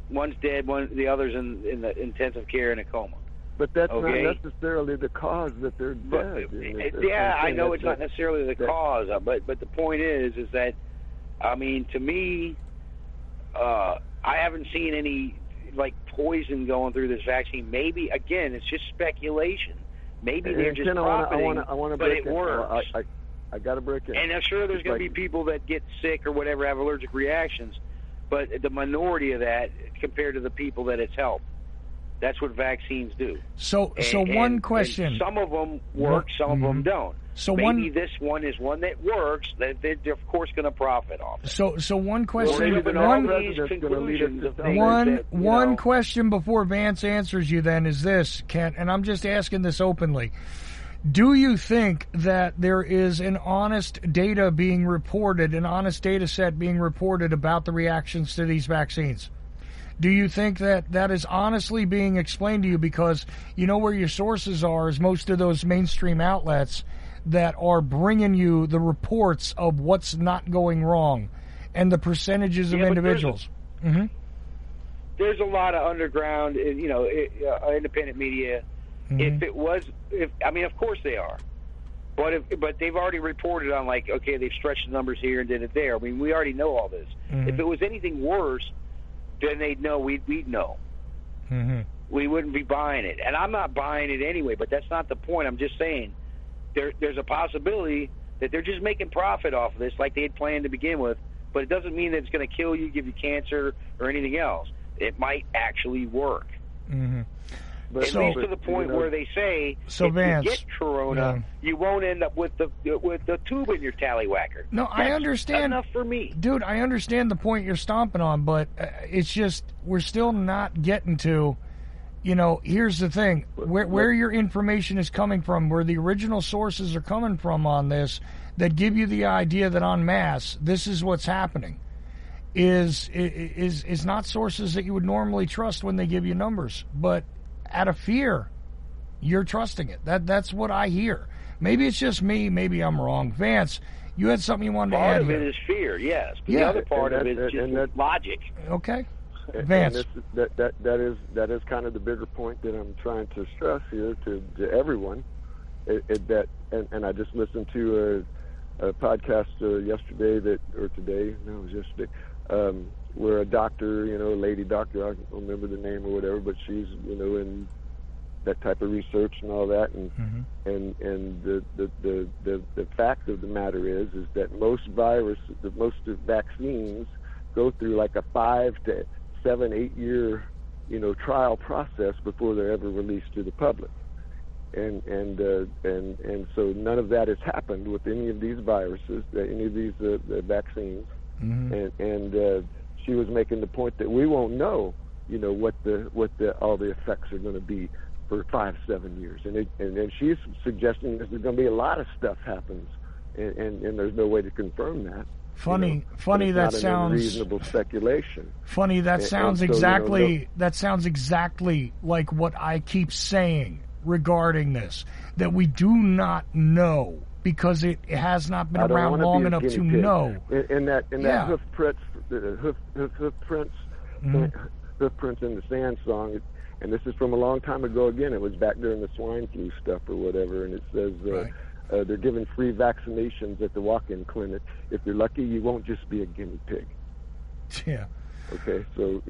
one's dead, the other's in the intensive care in a coma. But that's not necessarily the cause that they're dead. I know it's not necessarily the cause, but the point is that, to me, I haven't seen any, poison going through this vaccine. Maybe, again, it's just speculation. Maybe they're just profiting, but it works. I got to break in. And I'm sure there's going to be people that get sick or whatever, have allergic reactions, but the minority of that compared to the people that it's helped. That's what vaccines do. So one question. And some of them work, some of them don't. So maybe this one is one that works, that they're of course going to profit off. So one question. One question before Vance answers you then is this, Kent, and I'm just asking this openly. Do you think that there is an honest data being reported, an honest data set being reported about the reactions to these vaccines? Do you think that is honestly being explained to you? Because you know where your sources are is most of those mainstream outlets that are bringing you the reports of what's not going wrong and the percentages of individuals. There's a lot of underground, independent media. Of course they are. But they've already reported on they've stretched the numbers here and did it there. We already know all this. If it was anything worse, then they'd know, we'd know. We wouldn't be buying it. And I'm not buying it anyway, but that's not the point. I'm just saying there's a possibility that they're just making profit off of this like they had planned to begin with, but it doesn't mean that it's going to kill you, give you cancer, or anything else. It might actually work. At least to the point where they say if Vance, you get corona, you won't end up with the tube in your tallywhacker. No, That's I understand. Enough for me. Dude, I understand the point you're stomping on, but it's just we're still not getting to here's the thing. Where your information is coming from, where the original sources are coming from on this, that give you the idea that en masse, this is what's happening, is not sources that you would normally trust when they give you numbers. But out of fear, you're trusting it. That's what I hear. Maybe it's just me. Maybe I'm wrong. Vance, you had something you wanted to add Part of here. it is fear, yes. But the other part of it is just logic. Okay. Vance. And that is kind of the bigger point that I'm trying to stress here to everyone. And I just listened to a podcast yesterday it was yesterday, where a doctor, a lady doctor, I don't remember the name or whatever, but she's in that type of research and all that, and the fact of the matter is that most vaccines go through like a 5 to 7, 8 year trial process before they're ever released to the public, and so none of that has happened with any of these viruses, any of these vaccines, and she was making the point that we won't know what all the effects are going to be for 5-7 years, and she's suggesting that there's going to be a lot of stuff happens, and there's no way to confirm that. Funny that not sounds an unreasonable speculation. Funny that sounds so, exactly that sounds exactly like what I keep saying regarding this, that we do not know because it has not been around long enough to know. In that hoof prints in the sand song. And this is from a long time ago. Again, it was back during the swine flu stuff or whatever. And it says they're giving free vaccinations at the walk-in clinic. If you're lucky, you won't just be a guinea pig. Yeah. Okay, so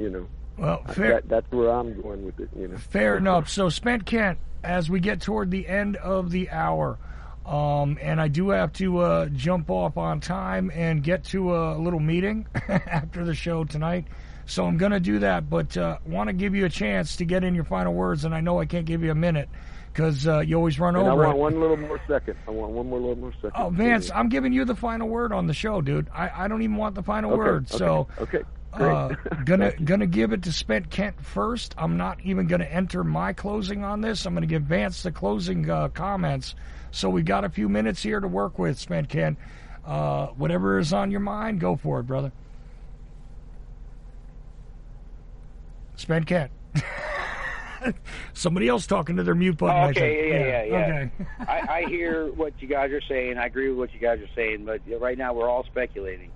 well, fair, that's where I'm going with it. Fair enough. So, Spent Kent, as we get toward the end of the hour, and I do have to jump off on time and get to a little meeting after the show tonight. So I'm going to do that, but want to give you a chance to get in your final words, and I know I can't give you a minute because you always run over I want it. one little more second. Little more second. Oh, Vance, I'm giving you the final word on the show, dude. I don't even want the final word. So okay. Great. Gonna give it to Spent Kent first. I'm not even going to enter my closing on this. I'm going to give Vance the closing comments. So we've got a few minutes here to work with, Spent Kent. Whatever is on your mind, go for it, brother. Spent Kent. Somebody else talking to their mute button. Oh, okay, yeah. Okay. I hear what you guys are saying. I agree with what you guys are saying, but right now we're all speculating.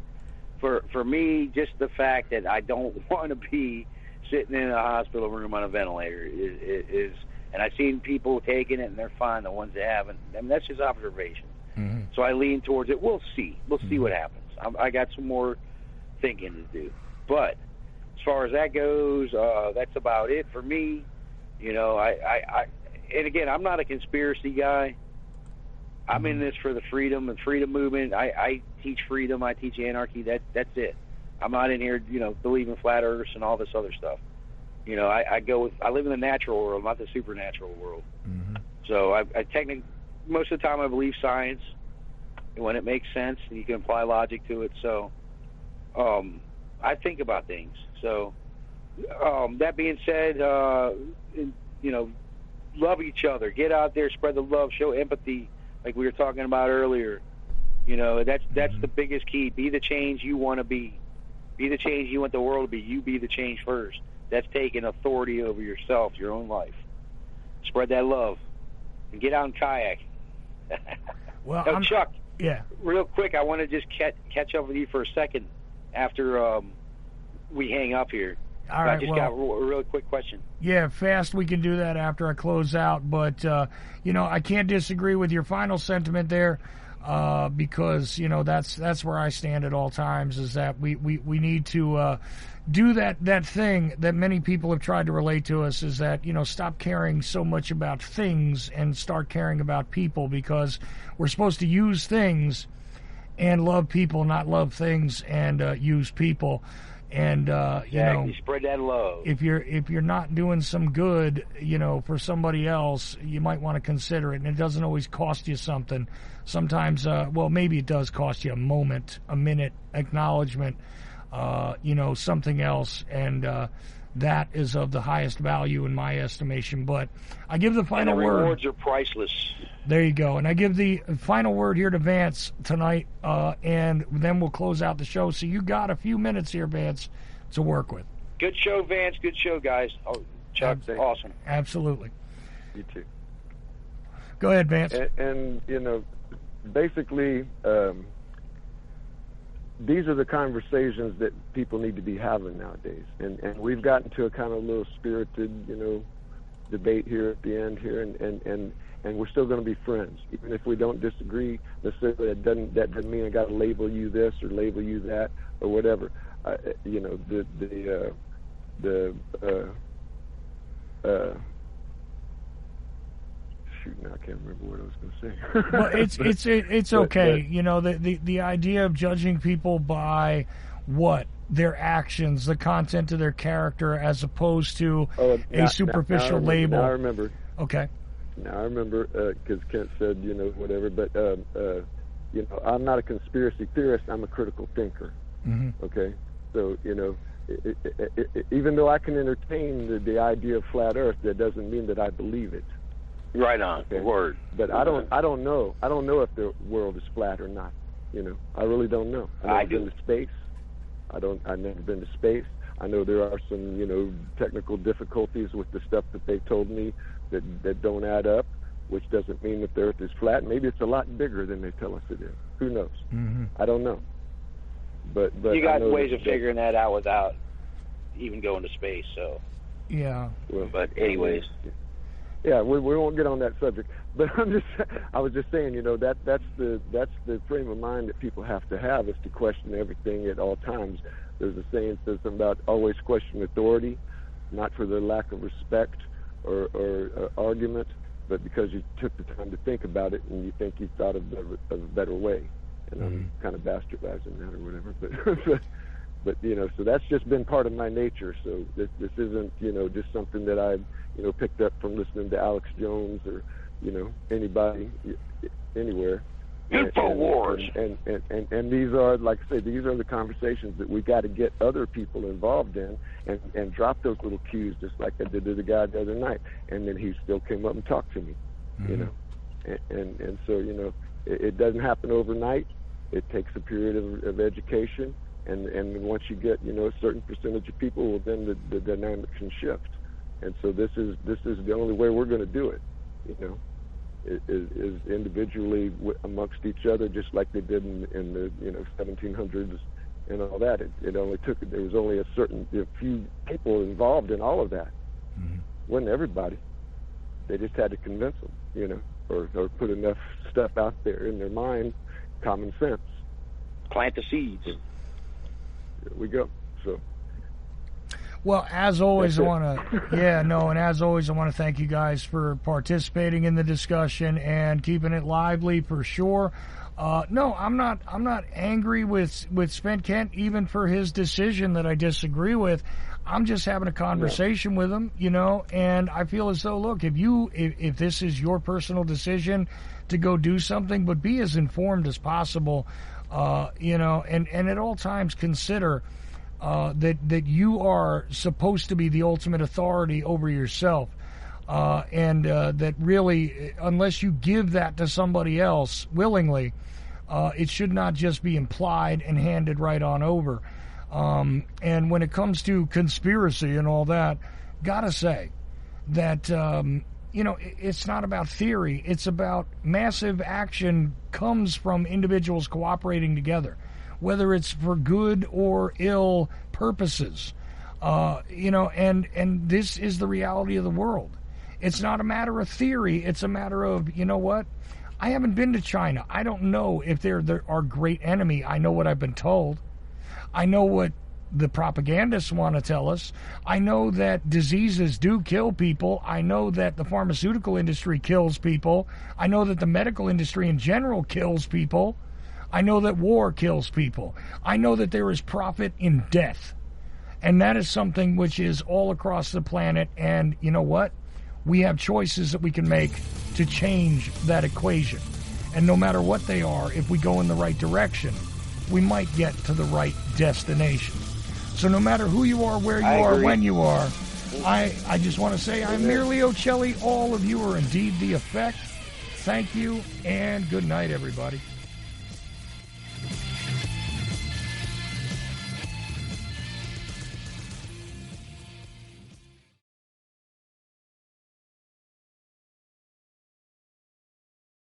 For me, just the fact that I don't want to be sitting in a hospital room on a ventilator is and I've seen people taking it and they're fine. The ones that haven't, I mean, that's just observation. Mm-hmm. So I lean towards it. We'll see. We'll see what happens. I got some more thinking to do, but as far as that goes, that's about it for me. And again, I'm not a conspiracy guy. I'm in this for the freedom movement. I teach freedom. I teach anarchy. That's it. I'm not in here, believing flat earths and all this other stuff. I live in the natural world, not the supernatural world. Mm-hmm. So I technically, most of the time I believe science when it makes sense and you can apply logic to it. So, I think about things. So, that being said, love each other. Get out there, spread the love, show empathy, like we were talking about earlier. That's the biggest key. Be the change you want to be. Be the change you want the world to be. You be the change first. That's taking authority over yourself, your own life. Spread that love, and get out and kayak. Well, Chuck. Yeah. Real quick, I want to just catch up with you for a second after we hang up here. All right, I just got a really quick question. Yeah, fast. We can do that after I close out. But, I can't disagree with your final sentiment there because, that's where I stand at all times is that we need to do that thing that many people have tried to relate to us is that, stop caring so much about things and start caring about people because we're supposed to use things and love people, not love things and use people. And exactly. Spread that love. If you're not doing some good, for somebody else, you might want to consider it. And it doesn't always cost you something. Sometimes, maybe it does cost you a moment, a minute, acknowledgement, something else. And that is of the highest value in my estimation. But I give the final and the word. rewards are priceless. There you go. And I give the final word here to Vance tonight, and then we'll close out the show. So you got a few minutes here, Vance, to work with. Good show, Vance. Good show, guys. Oh, Chuck, awesome. Absolutely. You too. Go ahead, Vance. And you know, basically, these are the conversations that people need to be having nowadays. And we've gotten to a kind of little spirited, you know, debate here at the end here, and we're still going to be friends, even if we don't disagree necessarily. That doesn't mean I got to label you this or label you that or whatever. You know, now I can't remember what I was going to say. Well, it's okay. You know, the idea of judging people by what their actions, the content of their character, as opposed to a superficial label. Now I remember. Okay. Now I remember because Kent said, you know, whatever. But you know, I'm not a conspiracy theorist. I'm a critical thinker. Mm-hmm. Okay. So you know, even though I can entertain the idea of flat Earth, that doesn't mean that I believe it. Right on. Okay. Word. But I don't know. I don't know if the world is flat or not. You know, I really don't know. I've never been to space. I've never been to space. I know there are some, you know, technical difficulties with the stuff that they told me that don't add up, which doesn't mean that the Earth is flat. Maybe it's a lot bigger than they tell us it is. Who knows? Mm-hmm. I don't know. But you got ways of figuring that out without even going to space. So yeah. Well, but anyways. Yeah, we won't get on that subject. But I was just saying, you know, that's the frame of mind that people have to have, is to question everything at all times. There's a saying that says something about always question authority, not for the lack of respect or argument, but because you took the time to think about it and you think you thought of a better way. And I'm kind of bastardizing that or whatever, but you know, so that's just been part of my nature. So this isn't, you know, just something that I, you know, picked up from listening to Alex Jones or, you know, anybody anywhere. InfoWars. And these are, like I say, these are the conversations that we got to get other people involved in, and drop those little cues, just like I did to the guy the other night. And then he still came up and talked to me, you know. And so, you know, it doesn't happen overnight. It takes a period of education, and once you get, you know, a certain percentage of people, well, then the dynamic can shift. And so this is the only way we're going to do it, you know, is individually amongst each other, just like they did in the, you know, 1700s and all that. It only took, there was only a few people involved in all of that. Wasn't everybody. They just had to convince them, you know, or put enough stuff out there in their mind, common sense. Plant the seeds. Here we go. So. Well, as always, I want to thank you guys for participating in the discussion and keeping it lively for sure. No, I'm not angry with Spent Kent, even for his decision that I disagree with. I'm just having a conversation with him, you know, and I feel as though, look, if this is your personal decision to go do something, but be as informed as possible, you know, and at all times consider that you are supposed to be the ultimate authority over yourself, and that really, unless you give that to somebody else willingly, it should not just be implied and handed right on over. And when it comes to conspiracy and all that, gotta say that you know, it's not about theory. It's about massive action comes from individuals cooperating together, whether it's for good or ill purposes. You know, and this is the reality of the world. It's not a matter of theory. It's a matter of, you know what? I haven't been to China. I don't know if they're our great enemy. I know what I've been told. I know what the propagandists want to tell us. I know that diseases do kill people. I know that the pharmaceutical industry kills people. I know that the medical industry in general kills people. I know that war kills people. I know that there is profit in death. And that is something which is all across the planet. And you know what? We have choices that we can make to change that equation. And no matter what they are, if we go in the right direction, we might get to the right destination. So no matter who you are, where you I are, agree. when you are, I just want to say I'm merely Ocelli. All of you are indeed the effect. Thank you, and good night, everybody.